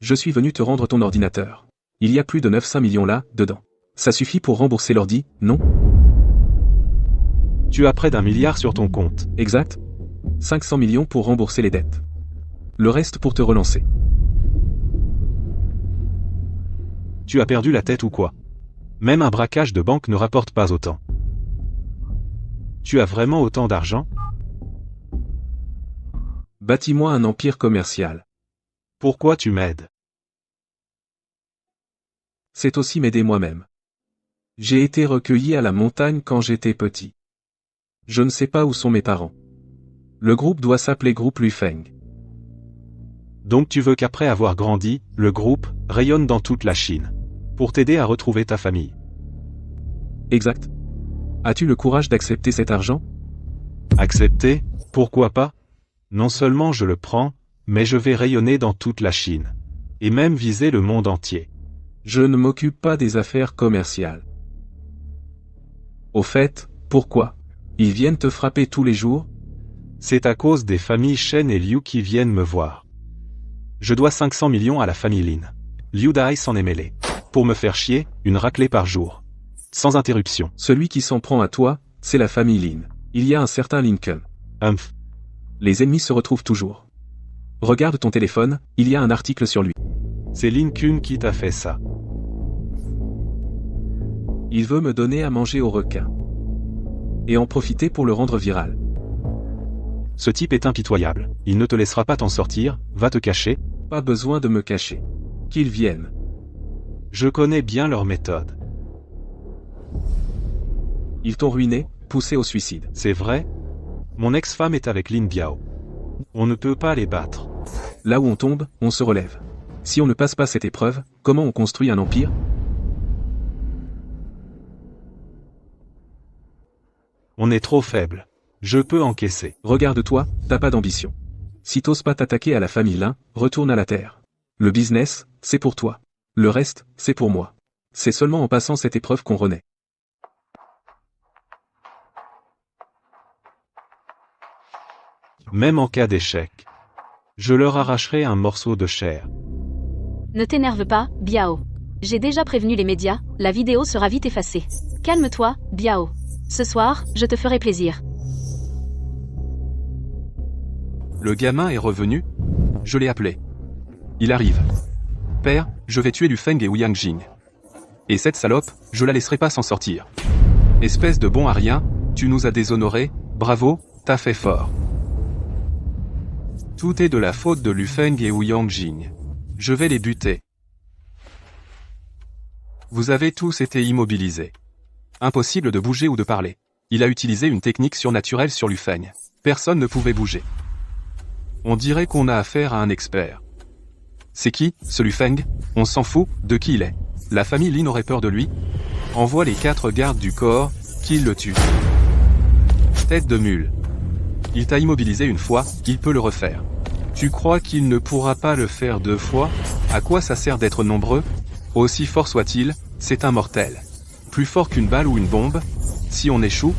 Je suis venu te rendre ton ordinateur. Il y a plus de 900 millions là, dedans. Ça suffit pour rembourser l'ordi, non? Tu as près d'1 milliard sur ton compte. Exact. 500 millions pour rembourser les dettes. Le reste pour te relancer. Tu as perdu la tête ou quoi? Même un braquage de banque ne rapporte pas autant. Tu as vraiment autant d'argent? Bâtis-moi un empire commercial. Pourquoi tu m'aides? C'est aussi m'aider moi-même. J'ai été recueilli à la montagne quand j'étais petit. Je ne sais pas où sont mes parents. Le groupe doit s'appeler Groupe Lu Feng. Donc tu veux qu'après avoir grandi, le groupe rayonne dans toute la Chine. Pour t'aider à retrouver ta famille. Exact. As-tu le courage d'accepter cet argent? Accepter? Pourquoi pas? Non seulement je le prends, mais je vais rayonner dans toute la Chine. Et même viser le monde entier. Je ne m'occupe pas des affaires commerciales. Au fait, pourquoi? Ils viennent te frapper tous les jours? C'est à cause des familles Shen et Liu qui viennent me voir. Je dois 500 millions à la famille Lin. Liu Dai s'en est mêlé. Pour me faire chier, une raclée par jour. Sans interruption. Celui qui s'en prend à toi, c'est la famille Lin. Il y a un certain Lin Kun. Humph. Les ennemis se retrouvent toujours. Regarde ton téléphone, il y a un article sur lui. C'est Lin Kun qui t'a fait ça. Il veut me donner à manger aux requins. Et en profiter pour le rendre viral. Ce type est impitoyable. Il ne te laissera pas t'en sortir, va te cacher. Pas besoin de me cacher. Qu'ils viennent. Je connais bien leur méthode. Ils t'ont ruiné, poussé au suicide. C'est vrai? Mon ex-femme est avec Lin Biao. On ne peut pas les battre. Là où on tombe, on se relève. Si on ne passe pas cette épreuve, comment on construit un empire? On est trop faible. Je peux encaisser. Regarde-toi, t'as pas d'ambition. Si t'oses pas t'attaquer à la famille Lin, retourne à la terre. Le business, c'est pour toi. Le reste, c'est pour moi. C'est seulement en passant cette épreuve qu'on renaît. Même en cas d'échec. Je leur arracherai un morceau de chair. Ne t'énerve pas, Biao. J'ai déjà prévenu les médias, la vidéo sera vite effacée. Calme-toi, Biao. Ce soir, je te ferai plaisir. Le gamin est revenu. Je l'ai appelé. Il arrive. Père, je vais tuer Lu Feng et Wu Yangjing. Et cette salope, je la laisserai pas s'en sortir. Espèce de bon à rien, tu nous as déshonorés, bravo, t'as fait fort. Tout est de la faute de Lu Feng et Wu Yangjing. Je vais les buter. Vous avez tous été immobilisés. Impossible de bouger ou de parler. Il a utilisé une technique surnaturelle sur Lu Feng. Personne ne pouvait bouger. On dirait qu'on a affaire à un expert. C'est qui, ce Lu Feng? On s'en fout, de qui il est. La famille Lin aurait peur de lui. Envoie les 4 gardes du corps, qu'ils le tuent. Tête de mule. Il t'a immobilisé une fois, il peut le refaire. Tu crois qu'il ne pourra pas le faire 2 fois? À quoi ça sert d'être nombreux? Aussi fort soit-il, c'est un mortel. Plus fort qu'une balle ou une bombe. Si on échoue,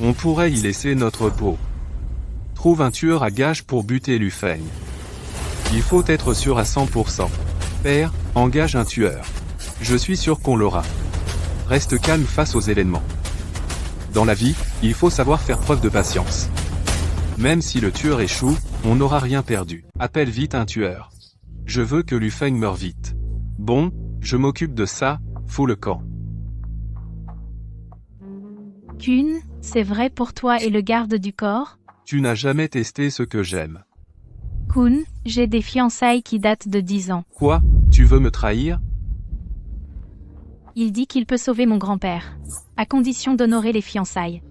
on pourrait y laisser notre peau. Trouve un tueur à gages pour buter Lu Feng. Il faut être sûr à 100%. Père, engage un tueur. Je suis sûr qu'on l'aura. Reste calme face aux événements. Dans la vie, Il faut savoir faire preuve de patience. Même si le tueur échoue, on n'aura rien perdu. Appelle vite un tueur. Je veux que Lu Feng meure vite. Bon, je m'occupe de ça, fous le camp. Kun, c'est vrai pour toi et le garde du corps? Tu n'as jamais testé ce que j'aime. Kun, j'ai des fiançailles qui datent de 10 ans. Quoi? Tu veux me trahir? Il dit qu'il peut sauver mon grand-père. À condition d'honorer les fiançailles.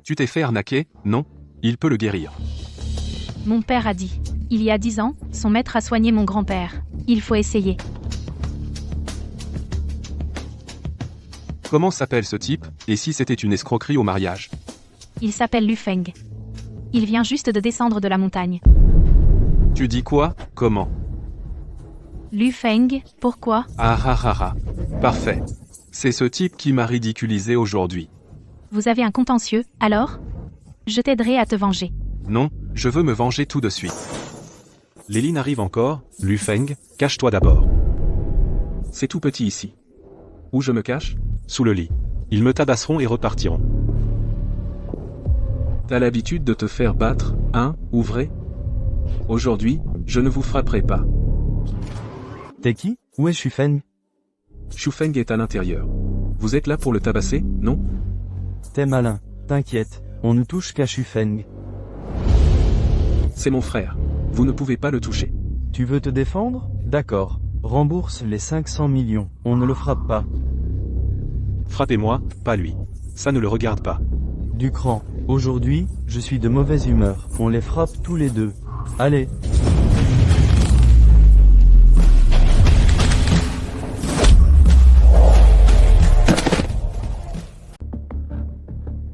Tu t'es fait arnaquer, non? Il peut le guérir. Mon père a dit. Il y a 10 ans, son maître a soigné mon grand-père. Il faut essayer. Comment s'appelle ce type, et si c'était une escroquerie au mariage? Il s'appelle Lu Feng. Il vient juste de descendre de la montagne. Tu dis quoi? Comment? Lu Feng, pourquoi? Ah ah ah ah. Parfait. C'est ce type qui m'a ridiculisé aujourd'hui. Vous avez un contentieux, alors? Je t'aiderai à te venger. Non, je veux me venger tout de suite. Lilin arrive encore. Lu Feng, cache-toi d'abord. C'est tout petit ici. Où je me cache? Sous le lit. Ils me tabasseront et repartiront. T'as l'habitude de te faire battre, hein, ou vrai? Aujourd'hui, je ne vous frapperai pas. T'es qui? Où est Shufeng? Shufeng est à l'intérieur. Vous êtes là pour le tabasser, non? T'es malin. T'inquiète, on ne touche qu'à Shufeng. C'est mon frère. Vous ne pouvez pas le toucher. Tu veux te défendre? D'accord. Rembourse les 500 millions, on ne le frappe pas. Frappez-moi, pas lui. Ça ne le regarde pas. Du cran. Aujourd'hui, je suis de mauvaise humeur. On les frappe tous les deux. Allez.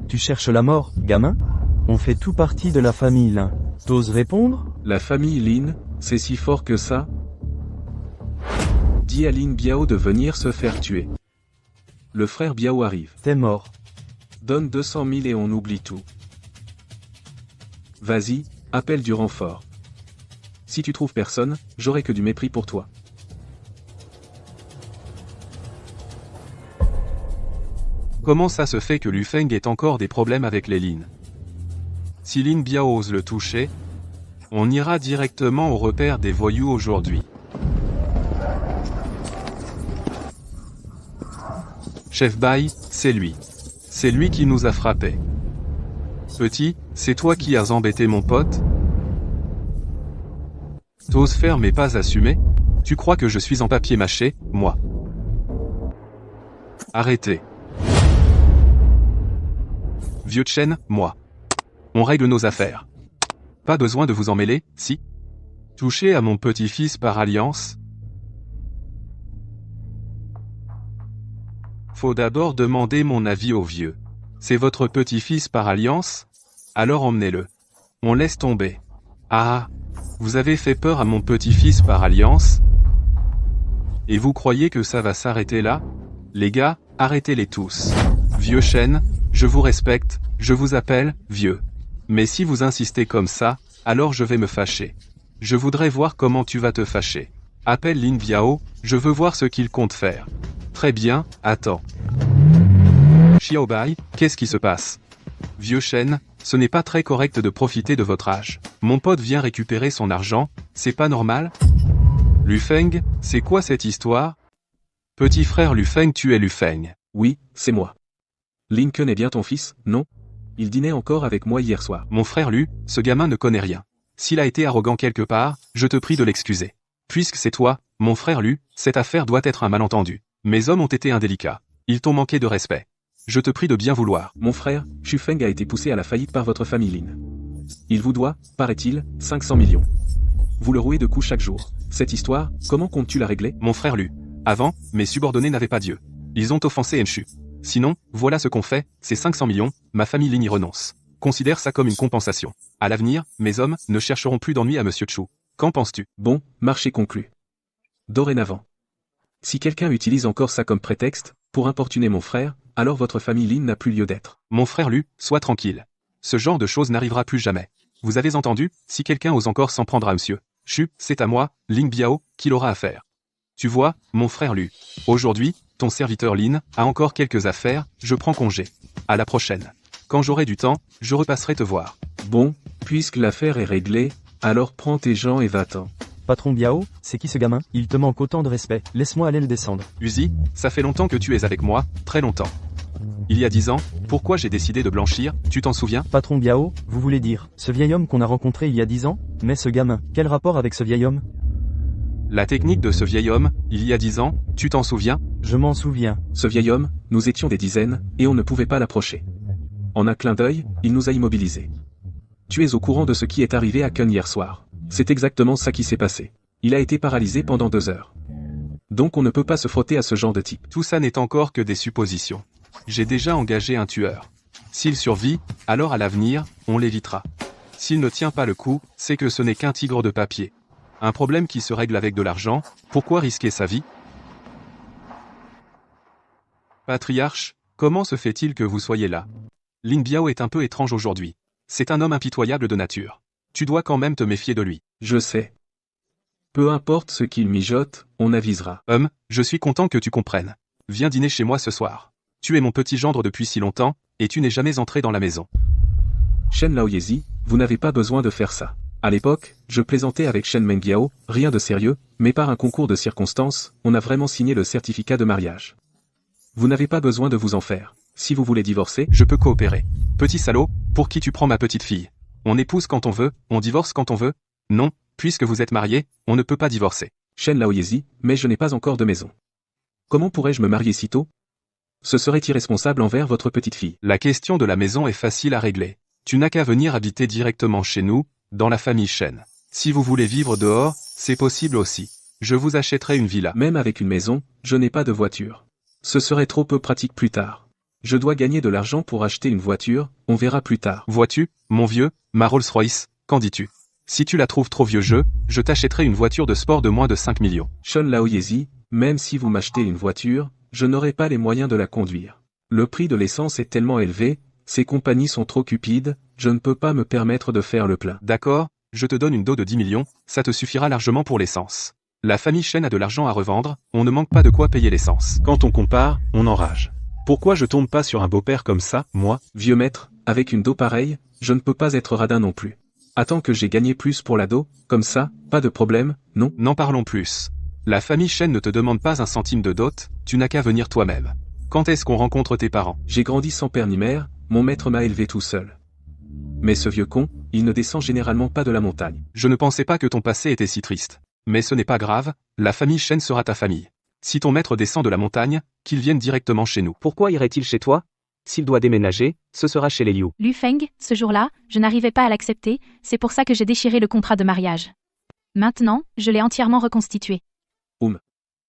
Tu cherches la mort, gamin? On fait tout partie de la famille Lin. T'oses répondre? La famille Lin, c'est si fort que ça? Dis à Lin Biao de venir se faire tuer. Le frère Biao arrive. T'es mort. Donne 200 000 et on oublie tout. Vas-y, appelle du renfort. Si tu trouves personne, j'aurai que du mépris pour toi. Comment ça se fait que Lu Feng ait encore des problèmes avec les Lin? Si Lin Biao ose le toucher, on ira directement au repère des voyous aujourd'hui. Chef Bai, c'est lui. C'est lui qui nous a frappés. Petit, c'est toi qui as embêté mon pote? T'oses faire mais pas assumer? Tu crois que je suis en papier mâché, moi? Arrêtez. Vieux Chen, moi. On règle nos affaires. Pas besoin de vous en mêler, si? Toucher à mon petit-fils par alliance? Faut d'abord demander mon avis au vieux. C'est votre petit-fils par alliance? Alors emmenez-le. On laisse tomber. Ah, vous avez fait peur à mon petit-fils par alliance? Et vous croyez que ça va s'arrêter là? Les gars, arrêtez-les tous. Vieux Chen, je vous respecte, je vous appelle, vieux. Mais si vous insistez comme ça, alors je vais me fâcher. Je voudrais voir comment tu vas te fâcher. Appelle Lin Biao, je veux voir ce qu'il compte faire. Très bien, attends. Xiaobai, qu'est-ce qui se passe? Vieux Chen, ce n'est pas très correct de profiter de votre âge. Mon pote vient récupérer son argent, c'est pas normal? Lu Feng, c'est quoi cette histoire? Petit frère Lu Feng, tu es Lu Feng. Oui, c'est moi. Lincoln est bien ton fils, non? Il dînait encore avec moi hier soir. Mon frère Lu, ce gamin ne connaît rien. S'il a été arrogant quelque part, je te prie de l'excuser. Puisque c'est toi, mon frère Lu, cette affaire doit être un malentendu. Mes hommes ont été indélicats. Ils t'ont manqué de respect. Je te prie de bien vouloir. Mon frère, Shufeng a été poussé à la faillite par votre famille Lin. Il vous doit, paraît-il, 500 millions. Vous le rouez de coups chaque jour. Cette histoire, comment comptes-tu la régler? Mon frère Lu. Avant, mes subordonnés n'avaient pas Dieu. Ils ont offensé Enshu. Sinon, voilà ce qu'on fait, c'est 500 millions, ma famille Lin y renonce. Considère ça comme une compensation. À l'avenir, mes hommes ne chercheront plus d'ennui à Monsieur Chu. Qu'en penses-tu? Bon, marché conclu. Dorénavant. Si quelqu'un utilise encore ça comme prétexte, pour importuner mon frère, alors votre famille Lin n'a plus lieu d'être. Mon frère Lu, sois tranquille. Ce genre de choses n'arrivera plus jamais. Vous avez entendu? Si quelqu'un ose encore s'en prendre à Monsieur Chu, c'est à moi, Lin Biao, qu'il aura affaire. Tu vois, mon frère Lu. Aujourd'hui, ton serviteur Lin a encore quelques affaires, je prends congé. À la prochaine. Quand j'aurai du temps, je repasserai te voir. Bon, puisque l'affaire est réglée, alors prends tes gens et va-t'en. Patron Biao, c'est qui ce gamin? Il te manque autant de respect, laisse-moi aller le descendre. Uzi, ça fait longtemps que tu es avec moi, très longtemps. Il y a 10 ans, pourquoi j'ai décidé de blanchir, tu t'en souviens? Patron Biao, vous voulez dire, ce vieil homme qu'on a rencontré il y a 10 ans? Mais ce gamin, quel rapport avec ce vieil homme? La technique de ce vieil homme, il y a 10 ans, tu t'en souviens? Je m'en souviens. Ce vieil homme, nous étions des dizaines, et on ne pouvait pas l'approcher. En un clin d'œil, il nous a immobilisés. Tu es au courant de ce qui est arrivé à Kun hier soir. C'est exactement ça qui s'est passé. Il a été paralysé pendant 2 heures. Donc on ne peut pas se frotter à ce genre de type. Tout ça n'est encore que des suppositions. J'ai déjà engagé un tueur. S'il survit, alors à l'avenir, on l'évitera. S'il ne tient pas le coup, c'est que ce n'est qu'un tigre de papier. Un problème qui se règle avec de l'argent, pourquoi risquer sa vie? Patriarche, comment se fait-il que vous soyez là? Lin Biao est un peu étrange aujourd'hui. C'est un homme impitoyable de nature. Tu dois quand même te méfier de lui. Je sais. Peu importe ce qu'il mijote, on avisera. Je suis content que tu comprennes. Viens dîner chez moi ce soir. Tu es mon petit gendre depuis si longtemps, et tu n'es jamais entré dans la maison. Shen Laoyezi, vous n'avez pas besoin de faire ça. À l'époque, je plaisantais avec Shen Mengbiao, rien de sérieux, mais par un concours de circonstances, on a vraiment signé le certificat de mariage. Vous n'avez pas besoin de vous en faire. Si vous voulez divorcer, je peux coopérer. Petit salaud, pour qui tu prends ma petite fille? On épouse quand on veut, on divorce quand on veut? Non, puisque vous êtes mariés, on ne peut pas divorcer. Shen Laoyezi, mais je n'ai pas encore de maison. Comment pourrais-je me marier si tôt? Ce serait irresponsable envers votre petite fille. La question de la maison est facile à régler. Tu n'as qu'à venir habiter directement chez nous, dans la famille Shen. Si vous voulez vivre dehors, c'est possible aussi. Je vous achèterai une villa. Même avec une maison, je n'ai pas de voiture. Ce serait trop peu pratique plus tard. Je dois gagner de l'argent pour acheter une voiture, on verra plus tard. Vois-tu, mon vieux, ma Rolls-Royce, qu'en dis-tu? Si tu la trouves trop vieux jeu, je t'achèterai une voiture de sport de moins de 5 millions. Shen Laoyezi, même si vous m'achetez une voiture, je n'aurai pas les moyens de la conduire. Le prix de l'essence est tellement élevé, ces compagnies sont trop cupides, je ne peux pas me permettre de faire le plein. D'accord, je te donne une dot de 10 millions, ça te suffira largement pour l'essence. La famille Shen a de l'argent à revendre, on ne manque pas de quoi payer l'essence. Quand on compare, on enrage. Pourquoi je tombe pas sur un beau-père comme ça, moi? Vieux maître, avec une dot pareille, je ne peux pas être radin non plus. Attends que j'ai gagné plus pour la dot, comme ça, pas de problème, non? N'en parlons plus. La famille Shen ne te demande pas un centime de dot, tu n'as qu'à venir toi-même. Quand est-ce qu'on rencontre tes parents? J'ai grandi sans père ni mère, mon maître m'a élevé tout seul. Mais ce vieux con, il ne descend généralement pas de la montagne. Je ne pensais pas que ton passé était si triste. Mais ce n'est pas grave, la famille Shen sera ta famille. Si ton maître descend de la montagne, qu'il vienne directement chez nous. Pourquoi irait-il chez toi? S'il doit déménager, ce sera chez les Liu. Lu Feng, ce jour-là, je n'arrivais pas à l'accepter, c'est pour ça que j'ai déchiré le contrat de mariage. Maintenant, je l'ai entièrement reconstitué.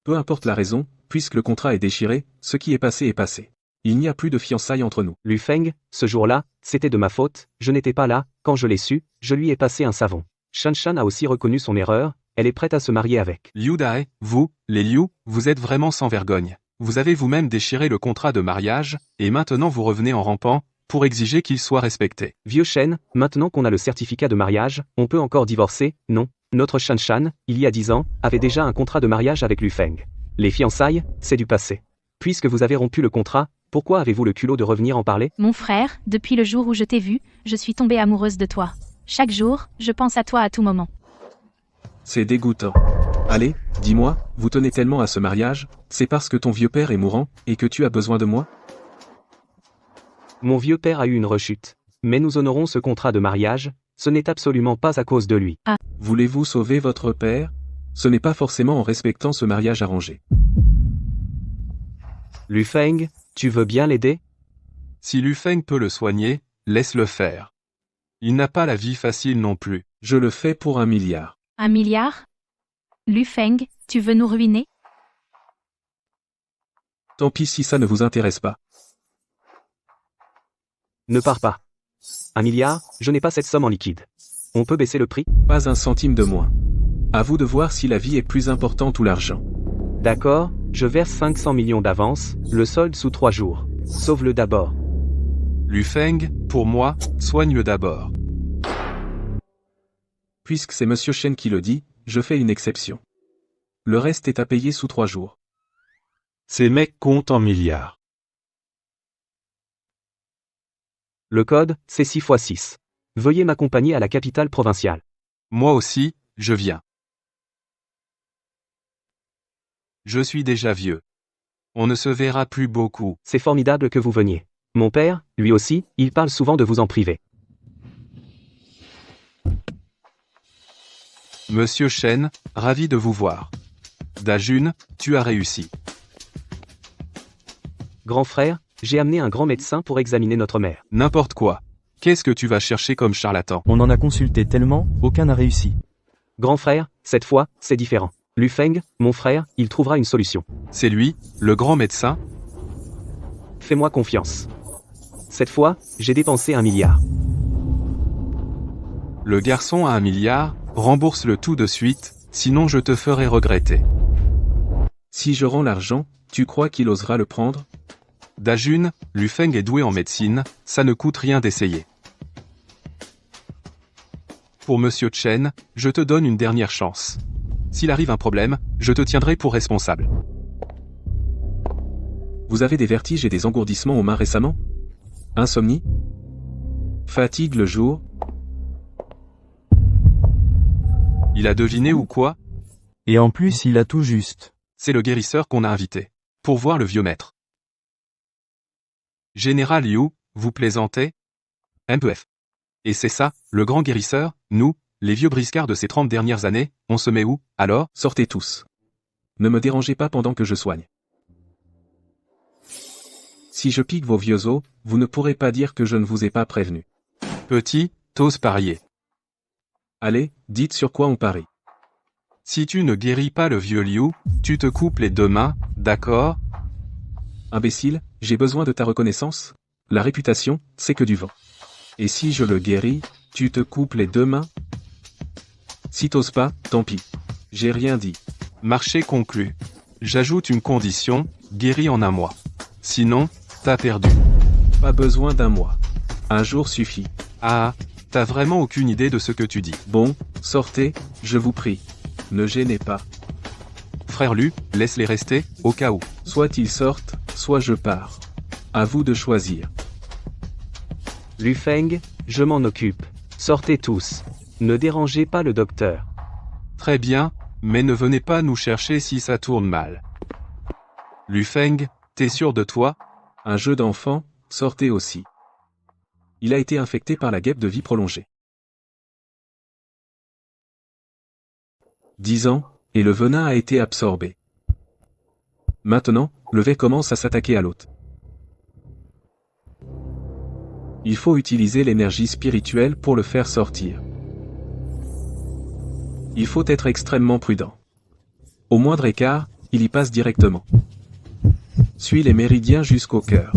Peu importe la raison, puisque le contrat est déchiré, ce qui est passé. Il n'y a plus de fiançailles entre nous. Lu Feng, ce jour-là, c'était de ma faute, je n'étais pas là, quand je l'ai su, je lui ai passé un savon. Shan Shan a aussi reconnu son erreur, elle est prête à se marier avec. Liu Dae, vous, les Liu, vous êtes vraiment sans vergogne. Vous avez vous-même déchiré le contrat de mariage, et maintenant vous revenez en rampant, pour exiger qu'il soit respecté. Vieux Shen, maintenant qu'on a le certificat de mariage, on peut encore divorcer? Non. Notre Shan Shan, il y a 10 ans, avait déjà un contrat de mariage avec Lu Feng. Les fiançailles, c'est du passé. Puisque vous avez rompu le contrat, pourquoi avez-vous le culot de revenir en parler? Mon frère, depuis le jour où je t'ai vu, je suis tombée amoureuse de toi. Chaque jour, je pense à toi à tout moment. C'est dégoûtant. Allez, dis-moi, vous tenez tellement à ce mariage, c'est parce que ton vieux père est mourant, et que tu as besoin de moi? Mon vieux père a eu une rechute. Mais nous honorons ce contrat de mariage, ce n'est absolument pas à cause de lui. Voulez-vous sauver votre père? Ce n'est pas forcément en respectant ce mariage arrangé. Lu Feng, tu veux bien l'aider? Si Lu Feng peut le soigner, laisse-le faire. Il n'a pas la vie facile non plus. Je le fais pour 1 milliard. 1 milliard? Lu Feng, tu veux nous ruiner? Tant pis si ça ne vous intéresse pas. Ne pars pas. 1 milliard, je n'ai pas cette somme en liquide. On peut baisser le prix? Pas un centime de moins. À vous de voir si la vie est plus importante ou l'argent. D'accord, je verse 500 millions d'avance, le solde sous 3 jours. Sauve-le d'abord. Lu Feng, pour moi, soigne-le d'abord. Puisque c'est Monsieur Shen qui le dit, je fais une exception. Le reste est à payer sous 3 jours. Ces mecs comptent en milliards. Le code, c'est 6 x 6. Veuillez m'accompagner à la capitale provinciale. Moi aussi, je viens. Je suis déjà vieux. On ne se verra plus beaucoup. C'est formidable que vous veniez. Mon père, lui aussi, il parle souvent de vous en privé. Monsieur Chen, ravi de vous voir. Dajun, tu as réussi. Grand frère, j'ai amené un grand médecin pour examiner notre mère. N'importe quoi. Qu'est-ce que tu vas chercher comme charlatan? On en a consulté tellement, aucun n'a réussi. Grand frère, cette fois, c'est différent. Lu Feng, mon frère, il trouvera une solution. C'est lui, le grand médecin? Fais-moi confiance. Cette fois, j'ai dépensé 1 milliard. Le garçon a 1 milliard, rembourse-le tout de suite, sinon je te ferai regretter. Si je rends l'argent, tu crois qu'il osera le prendre? Dajun, Lu Feng est doué en médecine, ça ne coûte rien d'essayer. Pour Monsieur Chen, je te donne une dernière chance. S'il arrive un problème, je te tiendrai pour responsable. Vous avez des vertiges et des engourdissements aux mains récemment? Insomnie? Fatigue le jour? Il a deviné ou quoi? Et en plus il a tout juste. C'est le guérisseur qu'on a invité. Pour voir le vieux maître. Général Liu, vous plaisantez? MPF. Et c'est ça, le grand guérisseur, nous, les vieux briscards de ces 30 dernières années, on se met où, alors? Sortez tous. Ne me dérangez pas pendant que je soigne. Si je pique vos vieux os, vous ne pourrez pas dire que je ne vous ai pas prévenu. Petit, t'oses parier. Allez, dites sur quoi on parie. Si tu ne guéris pas le vieux Liu, tu te coupes les 2 mains, d'accord? Imbécile, j'ai besoin de ta reconnaissance? La réputation, c'est que du vent. Et si je le guéris, tu te coupes les 2 mains? Si t'oses pas, tant pis. J'ai rien dit. Marché conclu. J'ajoute une condition, guéri en 1 mois. Sinon, t'as perdu. Pas besoin d'1 mois. 1 jour suffit. Ah, t'as vraiment aucune idée de ce que tu dis. Bon, sortez, je vous prie. Ne gênez pas. Frère Lu, laisse-les rester, au cas où. Soit ils sortent, soit je pars. À vous de choisir. Lu Feng, je m'en occupe. Sortez tous. Ne dérangez pas le docteur. Très bien, mais ne venez pas nous chercher si ça tourne mal. Lu Feng, t'es sûr de toi? Un jeu d'enfant, sortez aussi. Il a été infecté par la guêpe de vie prolongée. 10 ans, et le venin a été absorbé. Maintenant, le V commence à s'attaquer à l'hôte. Il faut utiliser l'énergie spirituelle pour le faire sortir. Il faut être extrêmement prudent. Au moindre écart, il y passe directement. Suis les méridiens jusqu'au cœur.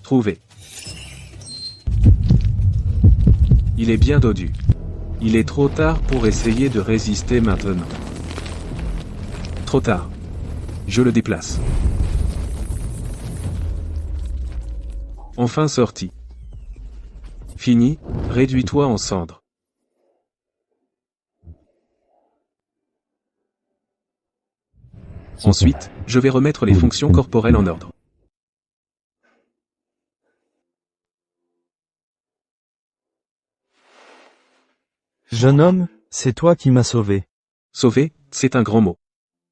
Trouvé. Il est bien dodu. Il est trop tard pour essayer de résister maintenant. Trop tard. Je le déplace. Enfin sorti. Fini, réduis-toi en cendres. Ensuite, je vais remettre les fonctions corporelles en ordre. Jeune homme, c'est toi qui m'as sauvé. Sauver, c'est un grand mot.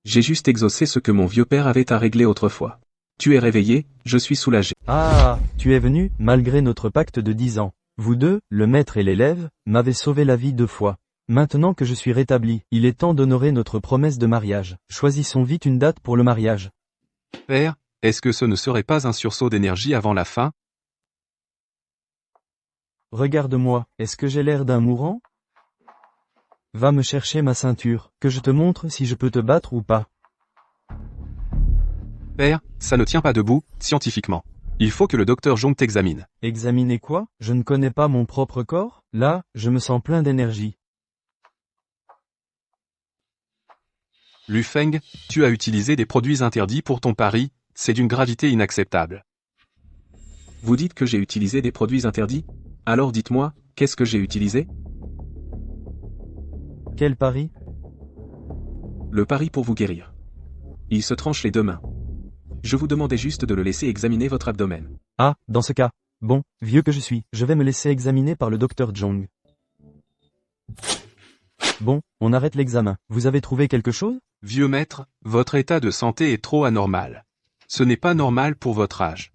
J'ai juste exaucé ce que mon vieux père avait à régler autrefois. Tu es réveillé, je suis soulagé. Ah, tu es venu, malgré notre pacte de 10 ans. Vous deux, le maître et l'élève, m'avez sauvé la vie 2 fois. Maintenant que je suis rétabli, il est temps d'honorer notre promesse de mariage. Choisissons vite une date pour le mariage. Père, est-ce que ce ne serait pas un sursaut d'énergie avant la fin? Regarde-moi, est-ce que j'ai l'air d'un mourant? Va me chercher ma ceinture, que je te montre si je peux te battre ou pas. Père, ça ne tient pas debout, scientifiquement. Il faut que le docteur Zhong t'examine. Examiner quoi? Je ne connais pas mon propre corps? Là, je me sens plein d'énergie. Lu Feng, tu as utilisé des produits interdits pour ton pari, c'est d'une gravité inacceptable. Vous dites que j'ai utilisé des produits interdits? Alors dites-moi, qu'est-ce que j'ai utilisé? Quel pari? Le pari pour vous guérir. Il se tranche les 2 mains. Je vous demandais juste de le laisser examiner votre abdomen. Ah, dans ce cas. Bon, vieux que je suis, je vais me laisser examiner par le docteur Jong. Bon, on arrête l'examen. Vous avez trouvé quelque chose? Vieux maître, votre état de santé est trop anormal. Ce n'est pas normal pour votre âge.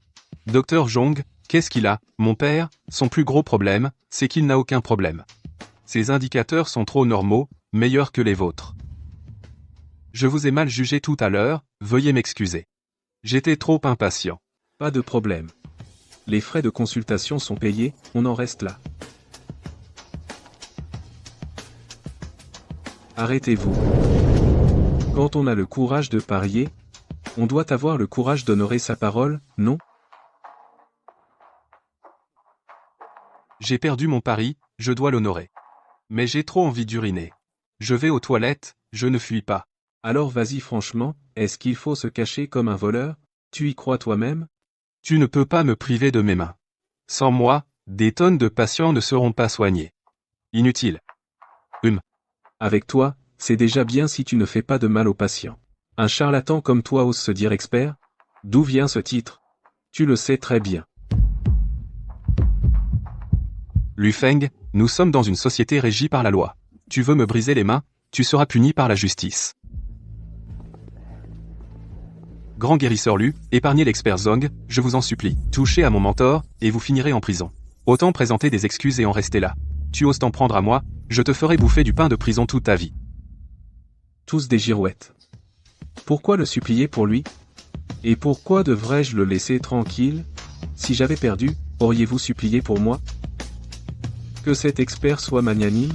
Docteur Jong, qu'est-ce qu'il a? Mon père, son plus gros problème, c'est qu'il n'a aucun problème. Ses indicateurs sont trop normaux, meilleurs que les vôtres. Je vous ai mal jugé tout à l'heure, veuillez m'excuser. J'étais trop impatient. Pas de problème. Les frais de consultation sont payés, on en reste là. Arrêtez-vous. Quand on a le courage de parier, on doit avoir le courage d'honorer sa parole, non? J'ai perdu mon pari, je dois l'honorer. Mais j'ai trop envie d'uriner. Je vais aux toilettes, je ne fuis pas. Alors vas-y franchement, est-ce qu'il faut se cacher comme un voleur? Tu y crois toi-même? Tu ne peux pas me priver de mes mains. Sans moi, des tonnes de patients ne seront pas soignés. Inutile. Avec toi, c'est déjà bien si tu ne fais pas de mal aux patients. Un charlatan comme toi ose se dire expert? D'où vient ce titre? Tu le sais très bien. Lu Feng, nous sommes dans une société régie par la loi. Tu veux me briser les mains, tu seras puni par la justice. Grand guérisseur Lu, épargnez l'expert Zong, je vous en supplie. Touchez à mon mentor, et vous finirez en prison. Autant présenter des excuses et en rester là. Tu oses t'en prendre à moi, je te ferai bouffer du pain de prison toute ta vie. Tous des girouettes. Pourquoi le supplier pour lui? Et pourquoi devrais-je le laisser tranquille? Si j'avais perdu, auriez-vous supplié pour moi? Que cet expert soit magnanime?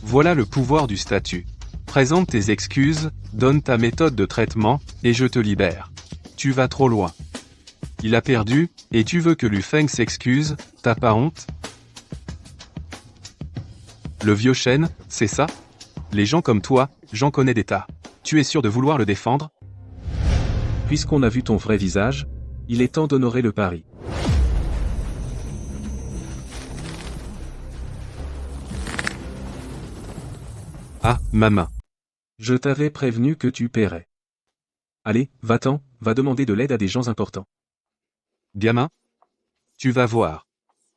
Voilà le pouvoir du statut. Présente tes excuses, donne ta méthode de traitement, et je te libère. Tu vas trop loin. Il a perdu, et tu veux que Lu Feng s'excuse, t'as pas honte? Le vieux chêne, c'est ça? Les gens comme toi, j'en connais des tas. Tu es sûr de vouloir le défendre? Puisqu'on a vu ton vrai visage, il est temps d'honorer le pari. Ah, ma main. Je t'avais prévenu que tu paierais. Allez, va-t'en, va demander de l'aide à des gens importants. Gamin? Tu vas voir.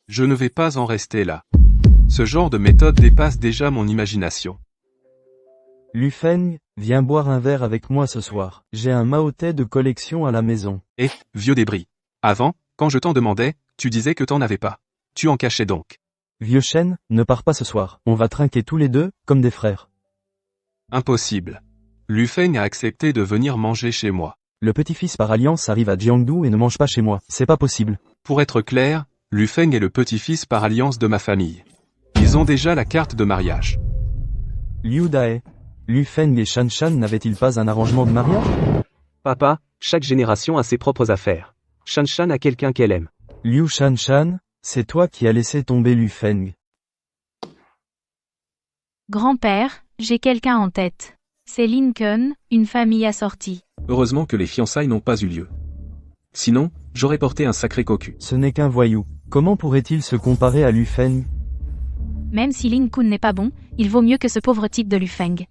Je ne vais pas en rester là. Ce genre de méthode dépasse déjà mon imagination. Lu Feng, viens boire un verre avec moi ce soir. J'ai un maotais de collection à la maison. Eh, vieux débris. Avant, quand je t'en demandais, tu disais que t'en avais pas. Tu en cachais donc. Vieux chêne, ne pars pas ce soir. On va trinquer tous les deux, comme des frères. Impossible. Lu Feng a accepté de venir manger chez moi. Le petit-fils par alliance arrive à Jiangdu et ne mange pas chez moi. C'est pas possible. Pour être clair, Lu Feng est le petit-fils par alliance de ma famille. Ils ont déjà la carte de mariage. Liu Dae. Lu Feng et Shan Shan n'avaient-ils pas un arrangement de mariage? Papa, chaque génération a ses propres affaires. Shan Shan a quelqu'un qu'elle aime. Liu Shan Shan, c'est toi qui as laissé tomber Lu Feng. Grand-père, j'ai quelqu'un en tête. C'est Lincoln, une famille assortie. Heureusement que les fiançailles n'ont pas eu lieu. Sinon, j'aurais porté un sacré cocu. Ce n'est qu'un voyou. Comment pourrait-il se comparer à Lu Feng? Même si Lincoln n'est pas bon, il vaut mieux que ce pauvre type de Lu Feng.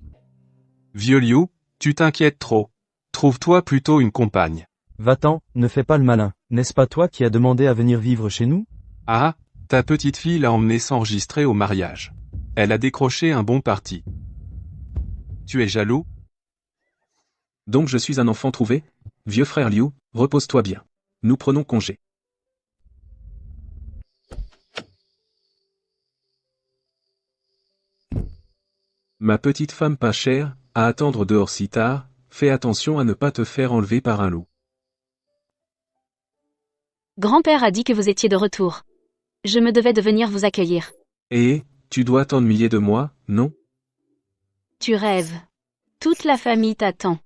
Vieux Liu, tu t'inquiètes trop. Trouve-toi plutôt une compagne. Va-t'en, ne fais pas le malin. N'est-ce pas toi qui as demandé à venir vivre chez nous? Ah, ta petite fille l'a emmené s'enregistrer au mariage. Elle a décroché un bon parti. Tu es jaloux? Donc je suis un enfant trouvé? Vieux frère Liu, repose-toi bien. Nous prenons congé. Ma petite femme pas chère, à attendre dehors si tard, fais attention à ne pas te faire enlever par un loup. Grand-père a dit que vous étiez de retour. Je me devais de venir vous accueillir. Et, tu dois t'ennuyer de moi, non? Tu rêves. Toute la famille t'attend.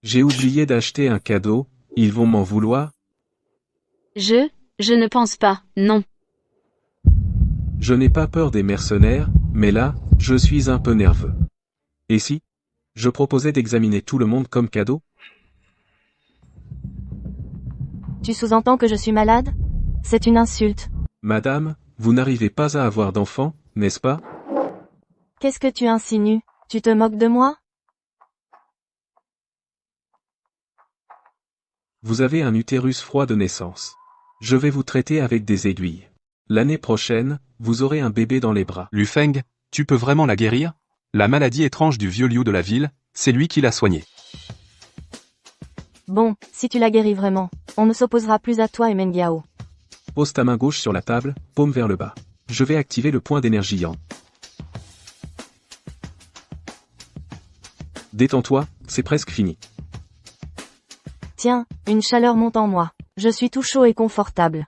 J'ai oublié d'acheter un cadeau, ils vont m'en vouloir? Je ne pense pas, non. Je n'ai pas peur des mercenaires, mais là, je suis un peu nerveux. Et si je proposais d'examiner tout le monde comme cadeau? Tu sous-entends que je suis malade? C'est une insulte. Madame, vous n'arrivez pas à avoir d'enfant, n'est-ce pas? Qu'est-ce que tu insinues? Tu te moques de moi? Vous avez un utérus froid de naissance. Je vais vous traiter avec des aiguilles. L'année prochaine, vous aurez un bébé dans les bras. Lu Feng, tu peux vraiment la guérir? La maladie étrange du vieux Liu de la ville, c'est lui qui l'a soignée. Bon, si tu la guéris vraiment, on ne s'opposera plus à toi et Mengiao. Pose ta main gauche sur la table, paume vers le bas. Je vais activer le point d'énergie Yang. Détends-toi, c'est presque fini. Tiens, une chaleur monte en moi. Je suis tout chaud et confortable.